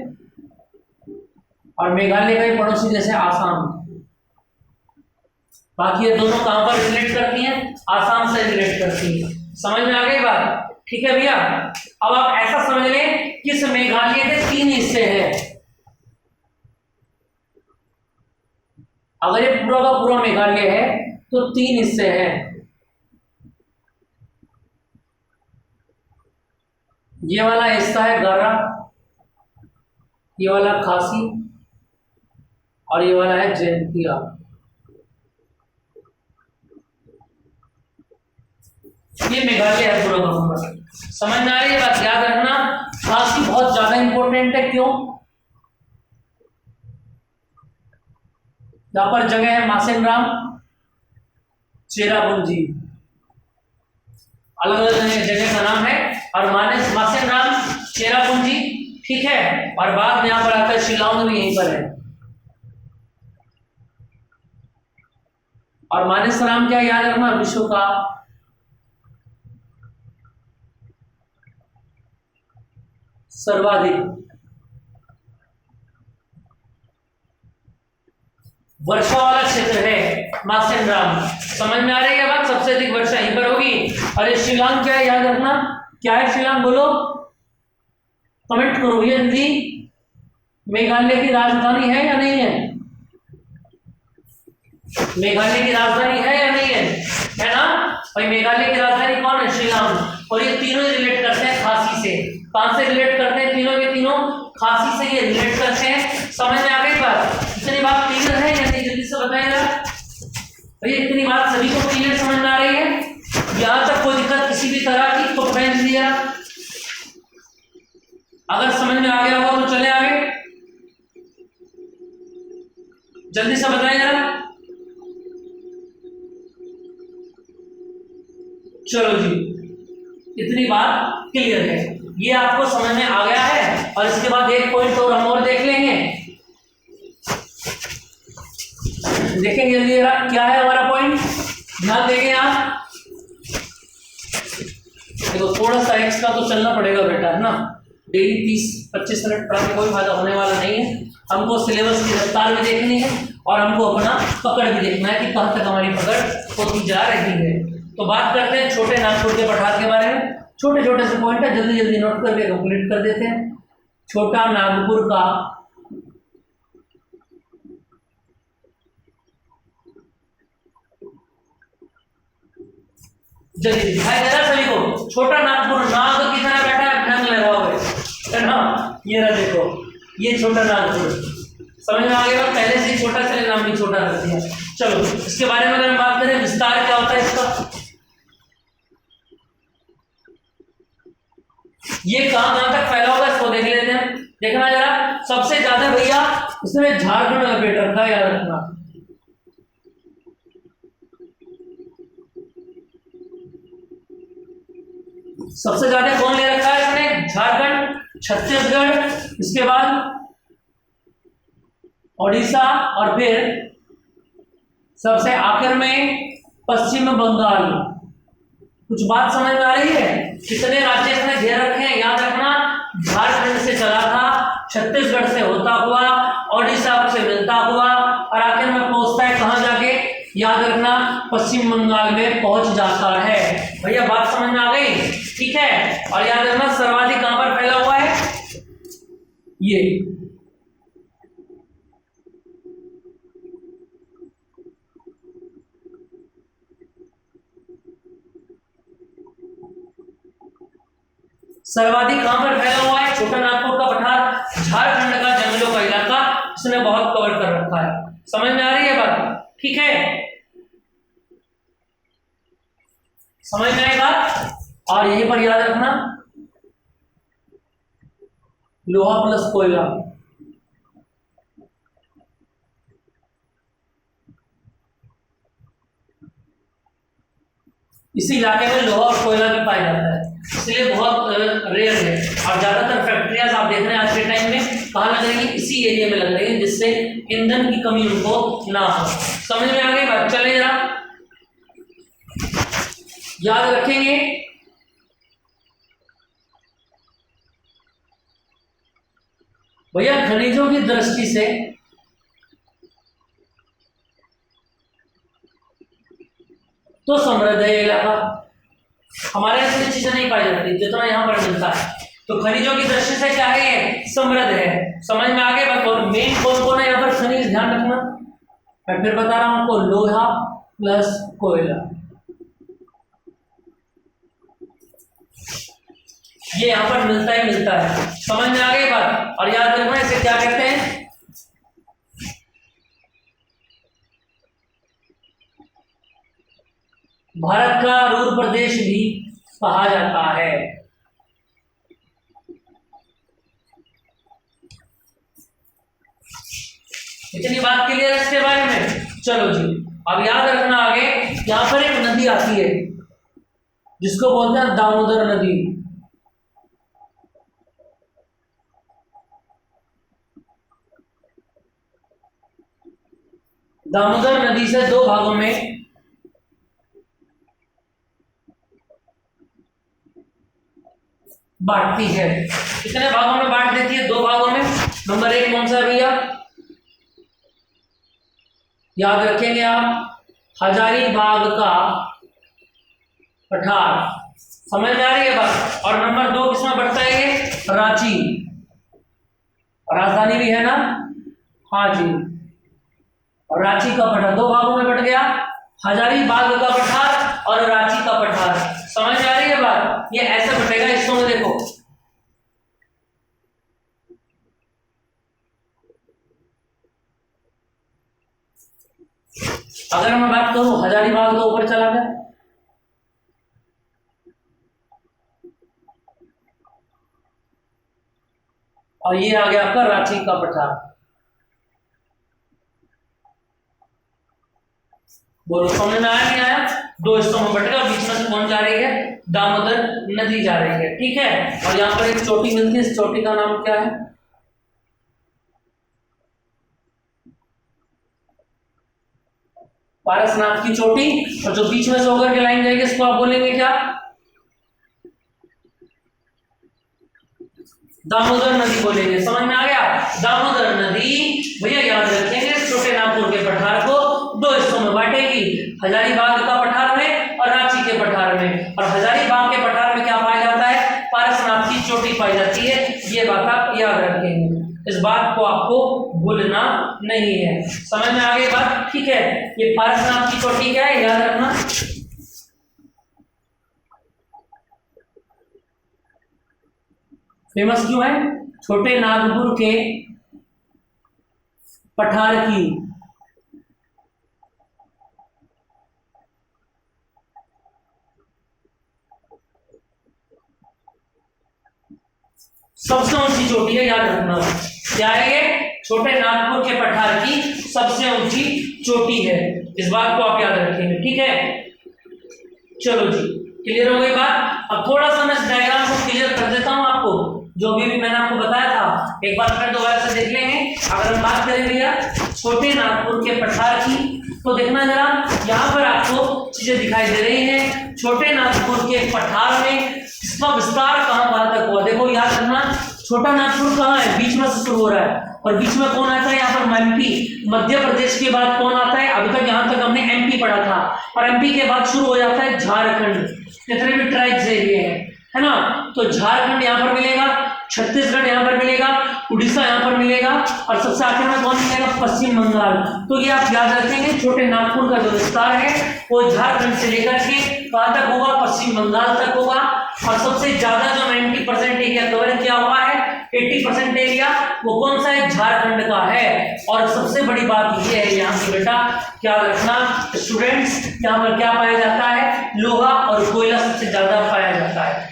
और मेघालय का पड़ोसी जैसे आसाम। बाकी ये दोनों कहां पर रिलेट करती हैं? आसाम से रिलेट करती हैं। समझ में आ गई बात? ठीक है भैया। अब आप ऐसा समझ लें कि इस मेघालय के 3 हिस्से हैं। अगर ये पूरा का पूरा मेघालय है तो 3 हिस्से हैं। ये वाला हिस्सा है गर्रा, ये वाला खासी, और ये वाला है जयंतिया। ये मेघालय है पूरा का पूरा। समझ में आ रही है बात? याद रखना खासी बहुत ज्यादा इंपॉर्टेंट है। क्यों? यहां पर जगह है मासेनराम, चेरापूंजी, अलग अलग जगह का नाम है। और मासेनराम, चेरापूंजी, ठीक है। और बाद में यहां पर आता है शिलांग भी यहीं पर है। और मानेसराम क्या याद रखना? विश्व का सर्वाधिक वर्षा वाला क्षेत्र है मासेनराम। समझ में आ रही है बात? सबसे अधिक वर्षा यहीं पर होगी। और ये शिलांग क्या है? याद रखना क्या है शिलांग? बोलो, कमेंट करो। ये हिंदी मेघालय की राजधानी है या नहीं है? मेघालय की राजधानी है या नहीं है? है ना भाई? मेघालय की राजधानी कौन है? शिलांग। और ये तीनों ही रिलेट करते हैं खासी से। कहां से रिलेट करते हैं? तीनों के तीनों खासी से ये रिलेट करते हैं। समझ में आ गई बात? इतनी बात क्लियर है या नहीं? जल्दी से बताइएगा भैया। इतनी बात सभी को क्लियर समझ में आ रही है? यहां तक कोई दिक्कत किसी भी तरह की तो बताइए दिया। अगर समझ में आ गया होगा तो चले आगे, जल्दी से बताइए जरा। चलो जी, इतनी बात क्लियर है, ये आपको समझ में आ गया है। और इसके बाद एक पॉइंट और हम और देख लेंगे। देखेंगे जल्दी जरा क्या है हमारा पॉइंट, ध्यान देंगे आप। देखो थोड़ा सा एक्स्ट्रा तो चलना पड़ेगा बेटा, है ना। डेली 30-25 मिनट पढ़ा के कोई फायदा होने वाला नहीं है। हमको सिलेबस की रफ्तार भी देखनी है और हमको अपना पकड़ भी देखना है कि कहां तक हमारी पकड़ होती जा रही है। तो बात करते हैं छोटे नागपुर के पठार के बारे में। छोटे छोटे से पॉइंट है, जल्दी जल्दी नोट करके कंप्लीट कर देते हैं। छोटा नागपुर का जल्दी दिखाई दे रहा सभी को? छोटा नागपुर, नाग की तरह बैठा है, ढंग लगा हुआ है ना। ये रहा देखो, ये छोटा नागपुर। समझ में आ गया? पहले से ही छोटा, चले नाम भी छोटा कर दिया। चलो इसके बारे में अगर हम बात करें, विस्तार क्या होता है इसका, ये कहां कहां तक फैला होगा इसको देख लेते हैं। देखना जरा, सबसे ज्यादा भैया इसमें झारखंड लपेट रखा है, याद रखना। सबसे ज्यादा कौन ले रखा है इसने? झारखंड, छत्तीसगढ़, इसके बाद ओडिशा और फिर सबसे आखिर में पश्चिम बंगाल। कुछ बात समझ में आ रही है? कितने राज्य इसने घेर रखे हैं याद रखना। झारखंड से चला था, छत्तीसगढ़ से होता हुआ, ओडिशा से मिलता हुआ और आखिर में पहुंचता है कहां जाके? याद रखना पश्चिम बंगाल में पहुंच जाता है। भैया बात समझ में आ गई? ठीक है। और याद रखना सर्वाधिक कहां पर फैला हुआ है? ये सर्वाधिक कहां पर फैला हुआ है? छोटा नागपुर का पठार, झारखंड का जंगलों का इलाका इसने बहुत कवर कर रखा है। समझ में आ रही है बात? ठीक है, समझ में आएगा। और यहीं पर याद रखना लोहा प्लस कोयला, इसी इलाके में लोहा और कोयला भी पाया जाता है, इसलिए बहुत रेयर है। और ज्यादातर फैक्ट्रियां आप देख रहे हैं आज के टाइम में कहाँ लग रही है? इसी एरिया में लग रही है, जिससे ईंधन की कमी उनको ना हो। समझ में आ गई बात? चले जरा याद रखेंगे। भैया खनिजों की दृष्टि से तो समृद्ध है ये इलाका, हमारे यहाँ इतनी चीजें नहीं पाई जाती जितना यहाँ पर मिलता है। तो खनिजों की दृष्टि से क्या है? ये समृद्ध है। समझ में आगे बात? और मेन कौन कौन है यहाँ पर खनिज? ध्यान रखना, मैं फिर बता रहा हूं आपको, लोहा प्लस कोयला, ये यहाँ पर मिलता ही मिलता है। समझ में आ गई बात? और याद रखना इसे क्या कहते हैं? भारत का रूर प्रदेश भी कहा जाता है। इतनी बात क्लियर है इसके बारे में? चलो जी, अब याद रखना आगे यहां पर एक नदी आती है जिसको बोलते हैं दामोदर नदी। दामोदर नदी से दो भागों में बांटती है। कितने भागों में बांट देती है? दो भागों में। नंबर एक कौन सा भैया? याद रखेंगे आप, हजारीबाग का पठार। समझ में आ रही है बात? और नंबर दो किसमें बढ़ता है? ये रांची, राजधानी भी है ना? हाँ जी, और रांची का पठार दो भागों में बढ़ गया, हजारीबाग का पठार और रांची का पठार। समझ में आ रही है बात? ये ऐसे बटेगा हिस्सों में। देखो अगर मैं बात करूं, हजारीबाग तो ऊपर चला गया, और ये आ गया आपका रांची का पठार। बोलो समझ में आया नहीं आया? दो हिस्सों में बट गया, बीच में से कौन जा रही है? दामोदर नदी जा रही है। ठीक है, और यहाँ पर एक चोटी मिलती है, इस चोटी का नाम क्या है? पारसनाथ की चोटी। और जो बीच में से होकर के लाइन जाएगी इसको आप बोलेंगे क्या? दामोदर नदी बोलेंगे। समझ में आ गया? दामोदर नदी भैया याद रखेंगे छोटे नागपुर के पठार को दो हिस्सों में बांटेगी, हजारीबाग का पठार में और रांची के पठार में। और हजारीबाग के पठार में क्या पाया जाता है? पारसनाथ की चोटी पाई जाती है। ये बात आप याद रखेंगे, इस बात को आपको भूलना नहीं है। समझ में आ गई बात? ठीक है, ये पारसनाथ की चोटी क्या है याद रखना। फेमस क्यों है? छोटे नागपुर के पठार की सबसे ऊंची चोटी है, याद रखना। क्या है ये? छोटे नागपुर के पठार की सबसे ऊंची चोटी है। इस बात को आप याद रखेंगे। ठीक है, चलो जी। क्लियर हो गई बात। अब थोड़ा सा मैं इस डायग्राम को क्लियर कर देता हूं आपको, जो भी मैंने आपको बताया था एक बार फिर दोबारा से देख लेंगे। अगर हम बात करें भैया छोटे नागपुर के पठार की, तो देखना जरा यहाँ पर आपको चीजें दिखाई दे रही हैं। छोटे नागपुर के पठार में इसका विस्तार कहाँ तक हुआ, देखो याद रखना छोटा नागपुर कहाँ है, बीच में से शुरू हो रहा है और बीच में कौन आता है यहाँ पर एमपी, मध्य प्रदेश के बाद कौन आता है, अभी तक यहाँ तक हमने एमपी पढ़ा था और एमपी के बाद शुरू हो जाता है झारखंड। जितने भी ट्राइब्स एरिए हैं है ना, तो झारखंड यहाँ पर मिलेगा, छत्तीसगढ़ यहाँ पर मिलेगा, उड़ीसा यहाँ पर मिलेगा और सबसे आखिर में कौन मिलेगा, पश्चिम बंगाल। तो ये आप याद रखेंगे छोटे नागपुर का जो विस्तार है वो झारखंड से लेकर के कहाँ तक होगा, पश्चिम बंगाल तक होगा। और सबसे ज्यादा जो 90% एरिया कवर किया हुआ है, 80% एरिया वो कौन सा है, झारखंड का है। और सबसे बड़ी बात ये है यहाँ पे बेटा क्या रखना स्टूडेंट्स, यहाँ पर क्या पाया जाता है, लोहा और कोयला सबसे ज्यादा पाया जाता है।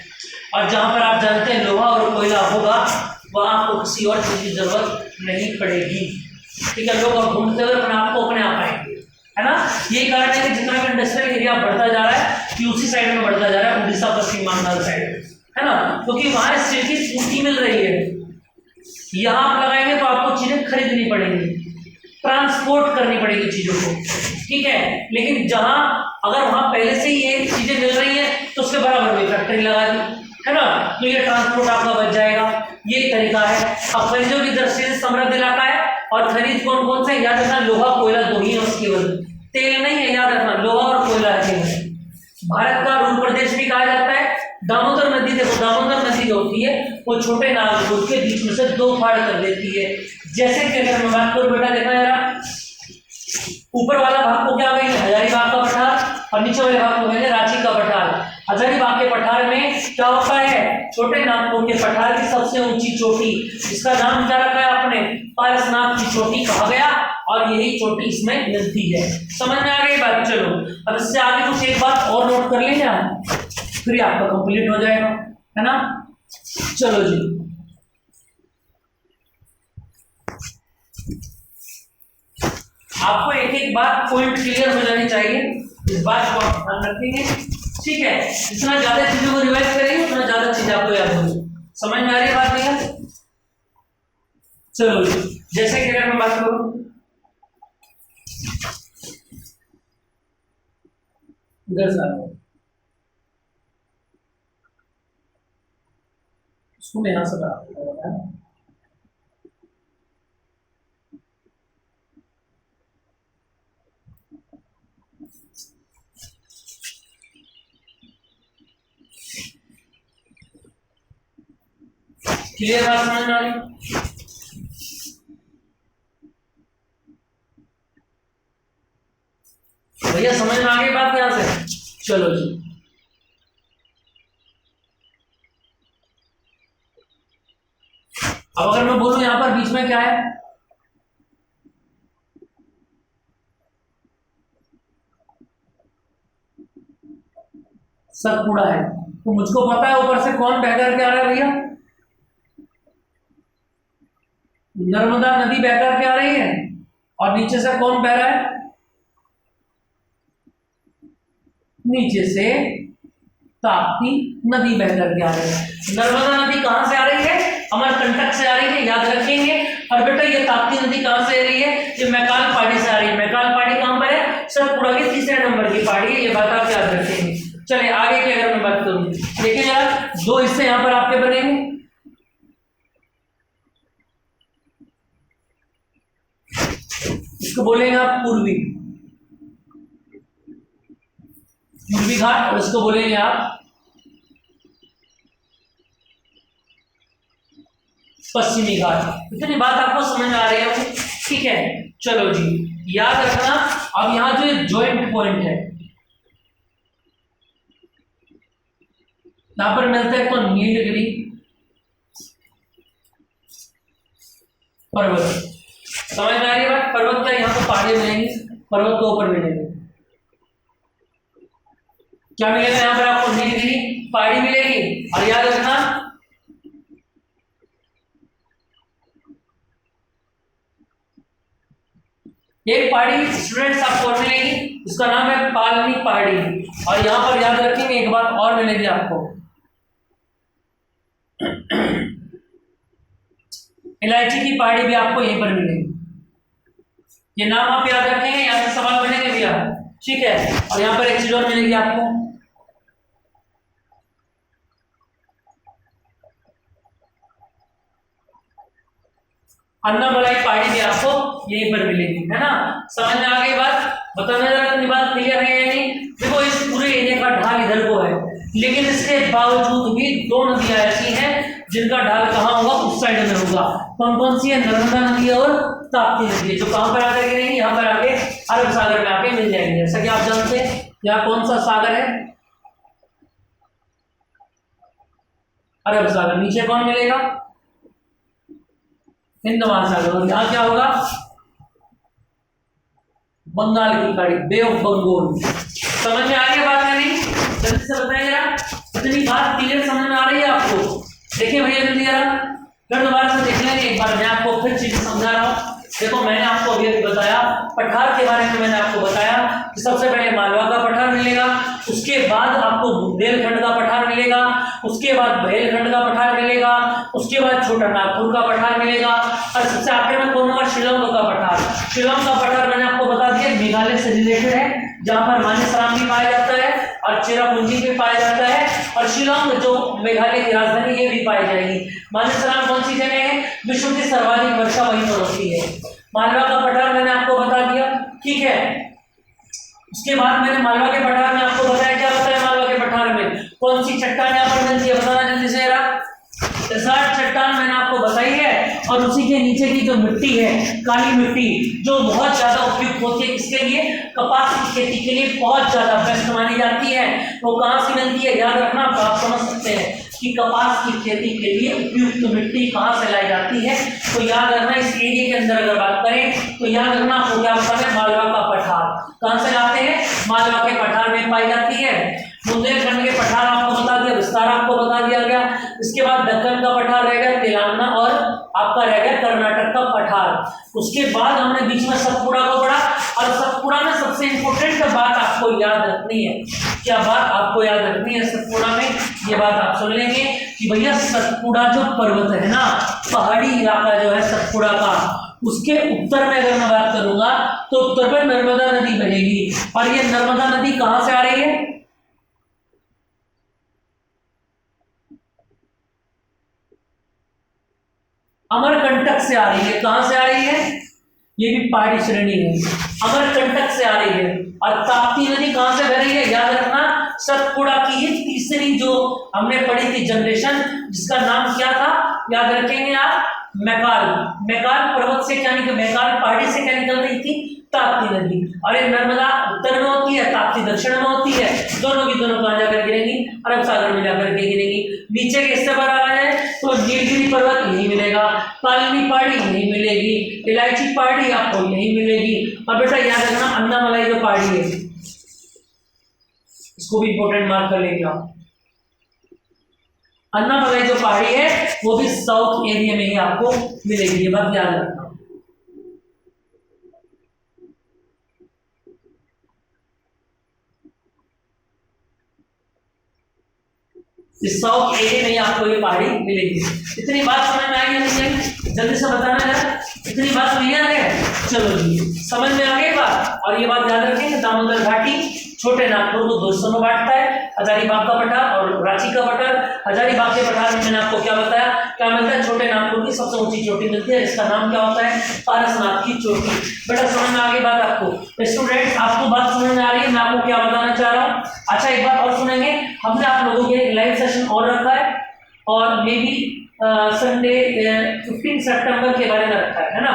और जहां पर आप जानते हैं लोहा और कोयला होगा वहां आपको किसी और चीज की जरूरत नहीं पड़ेगी, ठीक है। लोग अब घूमते हुए अपने आप को अपने आप आएंगे, है ना। यही कारण है कि जितना भी इंडस्ट्रियल एरिया बढ़ता जा रहा है कि उसी साइड में बढ़ता जा रहा है, उड़ीसा पश्चिम बंगाल साइड, है ना, क्योंकि वहां स्टील की पूर्ति मिल रही है। यहाँ आप लगाएंगे तो आपको चीजें खरीदनी पड़ेंगी, ट्रांसपोर्ट करनी पड़ेगी चीजों को, ठीक है। लेकिन जहां अगर वहां पहले से ही ये चीजें मिल रही है तो उसके बराबर में फैक्ट्री लगा दी, है ना, तो ये ट्रांसपोर्ट आपका बच जाएगा। ये तरीका है। अब खनिजों की दृष्टि से समृद्ध इलाका है और खनिज कौन कौन से, याद रखना लोहा कोयला दो ही है उसके केवल, तेल नहीं है, याद रखना लोहा और कोयला है। भारत का रूल प्रदेश भी कहा जाता है। दामोदर नदी, देखो दामोदर नदी जो होती है वो छोटे नागपुर के बीच में से दो फाड़ कर देती है। जैसे कि अगर मैं बात करूं बेटा, देखना जरा ऊपर वाला भाग को क्या कहेंगे, हजारीबाग का पठार और नीचे वाले भाग को कहेंगे रांची का पठार। हजारीबाग के पठार में क्या होता है, छोटे नागपुर के पठार की सबसे ऊंची चोटी, इसका नाम क्या रखा है आपने, पारसनाथ की चोटी कहा गया और यही चोटी इसमें मिलती है। समझ में आ गई बात। चलो अब इससे आगे कुछ एक बात और नोट कर लेंगे हम, फिर आपका कंप्लीट हो जाएगा, है ना। चलो जी, आपको एक एक बात पॉइंट क्लियर हो जानी चाहिए, इस बात को आप ध्यान रखेंगे, ठीक है। जितना ज्यादा चीजों को रिवाइज करेंगे उतना ज्यादा चीज आपको याद होगी। समझ में आ रही है बात भैया। चलो जैसे कि अगर मैं बात करूं इधर से इसको मैं यहां से बना, क्लियर बात समझ में आ रही। भैया समझ में आ गई बात यहां से। चलो जी, अब अगर मैं बोलूं यहां पर बीच में क्या है, सतपुड़ा है, तो मुझको पता है ऊपर से कौन बह करके आ रहा है भैया, नर्मदा नदी बह करके आ रही है और नीचे से कौन बह रहा है, नीचे से ताप्ती नदी बह करके आ रही है। नर्मदा नदी कहां से आ रही है, अमरकंटक से आ रही है, याद रखेंगे। और बेटा ये ताप्ती नदी कहां से आ रही है, ये मैकाल पहाड़ी से आ रही है। मैकाल पहाड़ी कहां पर है, सतपुड़ा की तीसरे नंबर की पहाड़ी है, ये बात आप याद रखेंगे। चले आगे की अगर मैं बात करूं, देखिए यार दो हिस्से यहां पर आपके बनेंगे, इसको बोलेंगे आप पूर्वी घाट और इसको बोलेंगे आप पश्चिमी घाट। इतनी बात आपको समझ में आ रही है, ठीक है। चलो जी याद रखना, अब यहां जो जॉइंट पॉइंट है यहां पर मिलता है तो नीलगिरी पर्वत, समझ में आ रही है बात। पर्वत क्या, यहाँ तो पहाड़ी मिलेंगी, पर्वत तो ऊपर मिलेंगे, क्या मिलेगा यहाँ पर आपको, नीलगिरी पहाड़ी मिलेगी। और याद रखना एक पहाड़ी स्टूडेंट्स आपको और मिलेगी, उसका नाम है पालनी पहाड़ी। और यहाँ पर याद रखेंगे एक बात और मिलेगी आपको, इलायची की पहाड़ी भी आपको यहीं पर मिलेगी। ये नाम आप याद रखेंगे, यहाँ से सवाल बनेंगे भैया, ठीक है। और यहाँ पर एक चीज और मिलेगी आपको, अन्नामलाई पहाड़ी भी आपको यहीं पर मिलेगी, है ना। समझ में आ गई बात? बताना जरा अपनी बात क्लियर है या नहीं। देखो इस पूरे एरिया का ढाल इधर को है, लेकिन इसके बावजूद भी दो नदियां ऐसी हैं जिनका ढाल कहाँ होगा, उस साइड में होगा। कौन कौन सी है? नर्मदा नदी और ताप्ती नदी, जो कहाँ पर आकर गिरेंगी, यहाँ पर आके अरब सागर में आके मिल जाएंगे। जैसा कि आप जानते हैं यहाँ कौन सा सागर है, अरब सागर। नीचे कौन मिलेगा? हिंद महासागर। और यहाँ क्या होगा? बंगाल की खाड़ी, बे ऑफ बंगाल। समझ में आ रही है बात या नहीं? जल्दी से बताइए जरा, इतनी बात क्लियर समझ में आ रही है आपको? देखिए भैया जल्दी जरा, फिर दोबारा से देख लेंगे एक बार, मैं आपको फिर चीज समझा रहा हूँ। देखो मैंने आपको अभी बताया पठार के बारे में, मैंने आपको बताया कि सबसे पहले मालवा का पठार मिलेगा, उसके बाद आपको बुंदेलखंड का पठार मिलेगा, उसके बाद बहेलखंड का पठार मिलेगा, उसके बाद छोटा नागपुर का पठार मिलेगा, और सबसे आखिर में कौन होगा? शिलोंग का पठार। शिलोंग का पठार मैंने आपको बता दिया मेघालय से रिलेटेड है, जहां पर मानेसराम भी पाया जाता है और चेरापूंजी भी पाया जाता है, और शिलोंग जो मेघालय की राजधानी ये भी पाई जाएगी। मानेसराम कौन सी जगह है? विश्व की सर्वाधिक वर्षा वहीं पर होती है। मालवा का पठार मैंने आपको बता दिया, ठीक है। उसके बाद मैंने मालवा के पठार में आपको बताया, क्या बताया मालवा के पठार में कौन सी चट्टान यहाँ पर मिलती है, बताना जल्दी से जरा। चट्टान मैंने आपको बताई है, और उसी के नीचे की जो मिट्टी है, काली मिट्टी, जो बहुत ज्यादा उपयुक्त होती है किसके लिए? कपास की खेती के लिए बहुत ज्यादा बेस्ट मानी जाती है। वो कहाँ से मिलती है? याद रखना, आप समझ सकते हैं कि कपास की खेती के लिए उपयुक्त मिट्टी कहाँ से लाई जाती है। तो याद रखना, इस एरिया के अंदर अगर बात करें तो याद रखना आपको क्या बताना है? मालवा का पठार। कहाँ से लाते हैं? मालवा के पठार में पाई जाती है। बुंदेलखंड के पठार आपको बता दिया, विस्तार आपको बता दिया गया। इसके बाद दक्कन का पठार रहेगा, तेलंगाना और आपका रहेगा कर्नाटक का पठार। उसके बाद हमने बीच में सतपुड़ा को पढ़ा, और सतपुड़ा में सबसे इंपॉर्टेंट बात आपको याद रखनी है। क्या बात आपको याद रखनी है सतपुड़ा में? ये बात आप सुन लेंगे कि भैया सतपुड़ा जो पर्वत है ना, पहाड़ी इलाका जो है सतपुड़ा का, उसके उत्तर में अगर मैं बात करूंगा तो उत्तर में नर्मदा नदी बहेगी। और ये नर्मदा नदी कहां से आ रही है? अमरकंटक से आ रही है। कहां से आ रही है? ये भी पहाड़ी श्रेणी है, अमरकंटक से आ रही है। और ताप्ती नदी कहां से बह रही है? याद रखना, सतपुड़ा की ये तीसरी जो हमने पढ़ी थी जनरेशन, जिसका नाम क्या था? याद रखेंगे आप, मैकाल। मैकाल पर्वत से क्या निकल, मैकाल पहाड़ी से क्या निकल रही थी? ताप्ती नदी। और ये नर्मदा उत्तर में होती है, ताप्ती दक्षिण में होती है। दोनों की दोनों कहां जाकर गिरेंगी? अरब सागर में जाकर के गिरेंगी। नीचे के हिस्से पर आ रहा है तो नीलगिरी पर्वत यही मिलेगा, पालनी पहाड़ी यही मिलेगी, इलायची पहाड़ी आपको यही मिलेगी। और बेटा याद रखना, अन्नामलाई जो पहाड़ी है, इसको भी इंपोर्टेंट मार्क कर लेंगे आप। अन्नामलाई जो पहाड़ी है वो भी साउथ एरिया में ही आपको मिलेगी, ये बात याद रखना। इस साउथ एरिया में ही आपको ये पहाड़ी मिलेगी। इतनी बात समझ में आई नहीं? जल्दी से बताना जरा, इतनी बात क्लियर है? चलो जी, समझ में आ गई बात। और ये बात याद रखें, दामोदर घाटी छोटे नागपुर को दो हिस्सों में बांटता है, हजारीबाग का पठार और रांची का पठार। हजारीबाग के पठार में मैंने आपको क्या बताया, क्या मिलता है? छोटे नागपुर की सबसे ऊंची चोटी मिलती है, इसका नाम क्या होता है? पारसनाथ की चोटी। बेटा समझ में आ गई बात आपको? स्टूडेंट आपको बात समझ में आ रही है? मैं आपको क्या बताना चाह रहा हूँ। अच्छा एक बात और सुनेंगे, हमने आप लोगों के लिए लाइव सेशन और रखा है, और मे बी संडे 15 सितंबर के बारे में रखा है ना।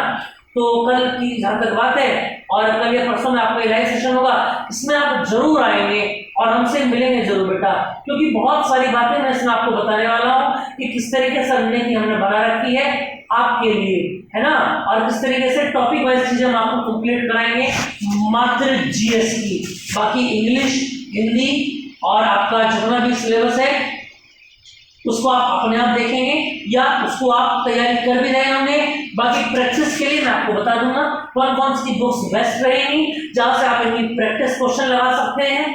तो कल की जहाँ तक बात है, और कल या परसों में आपका लाइव सेशन होगा, इसमें आप जरूर आएंगे और हमसे मिलेंगे जरूर बेटा, क्योंकि बहुत सारी बातें मैं इसमें आपको बताने वाला हूँ कि किस तरीके से रणनीति हमने बना रखी है आपके लिए, है ना। और किस तरीके से टॉपिक वाइज चीजें हम आपको कंप्लीट कराएंगे, मात्र जीएस की। बाकी इंग्लिश, हिंदी और आपका जितना भी सिलेबस है उसको आप अपने आप देखेंगे या उसको आप तैयारी कर भी रहे होंगे। बाकी प्रैक्टिस के लिए मैं आपको बता दूंगा कौन कौन सी बुक्स बेस्ट रहेंगी जहां से आप इनकी प्रैक्टिस क्वेश्चन लगा सकते हैं।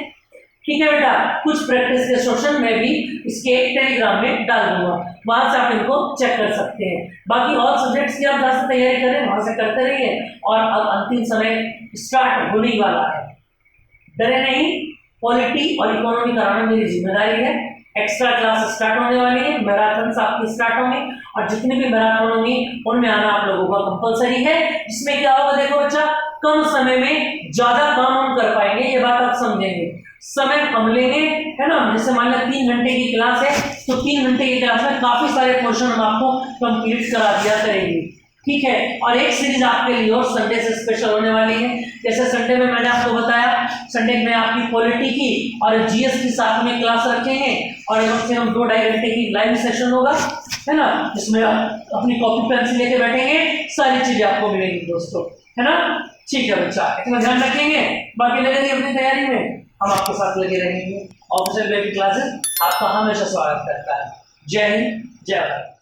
ठीक है बेटा, कुछ प्रैक्टिस के क्वेश्चन मैं भी इसके टेलीग्राम में डाल दूंगा, वहां से आप इनको चेक कर सकते हैं। बाकी और सब्जेक्ट्स की आप जहां से तैयारी करें वहां से करते रहिए। और अब अंतिम समय स्टार्ट होने वाला है, डरे नहीं। पॉलिटी और इकोनॉमी कराना मेरी जिम्मेदारी है। एक्स्ट्रा क्लास स्टार्ट होने वाली है, मैराथन आपकी स्टार्ट होंगे और जितने भी मैराथन होंगी उनमें आना आप लोगों का कंपलसरी है। इसमें क्या होगा देखो बच्चा, कम समय में ज्यादा काम हम कर पाएंगे, ये बात आप समझेंगे। समय कम लेंगे, है ना। जैसे मान लिया 3 घंटे की क्लास है तो 3 घंटे की क्लास में काफी सारे क्वेश्चन हम आपको कंप्लीट करा दिया करेंगे। ठीक है, और एक सीरीज आपके लिए और संडे से स्पेशल होने वाली है। जैसे संडे में मैंने आपको बताया, संडे में आपकी पॉलिटी की और जीएस की साथ में क्लास रखेंगे और से हम 2-2.5 घंटे की लाइव सेशन होगा, है ना, जिसमें आप अपनी कॉपी पेंसिल लेके बैठेंगे, सारी चीजें आपको मिलेंगी दोस्तों, है ना। ठीक है बच्चा, इतना ध्यान रखेंगे। बाकी लगे रहिए अपनी तैयारी में, हम आपके साथ लगे रहेंगे। ऑफिशियल वेब क्लासेस आपका हमेशा स्वागत करता है। जय हिंद, जय भारत।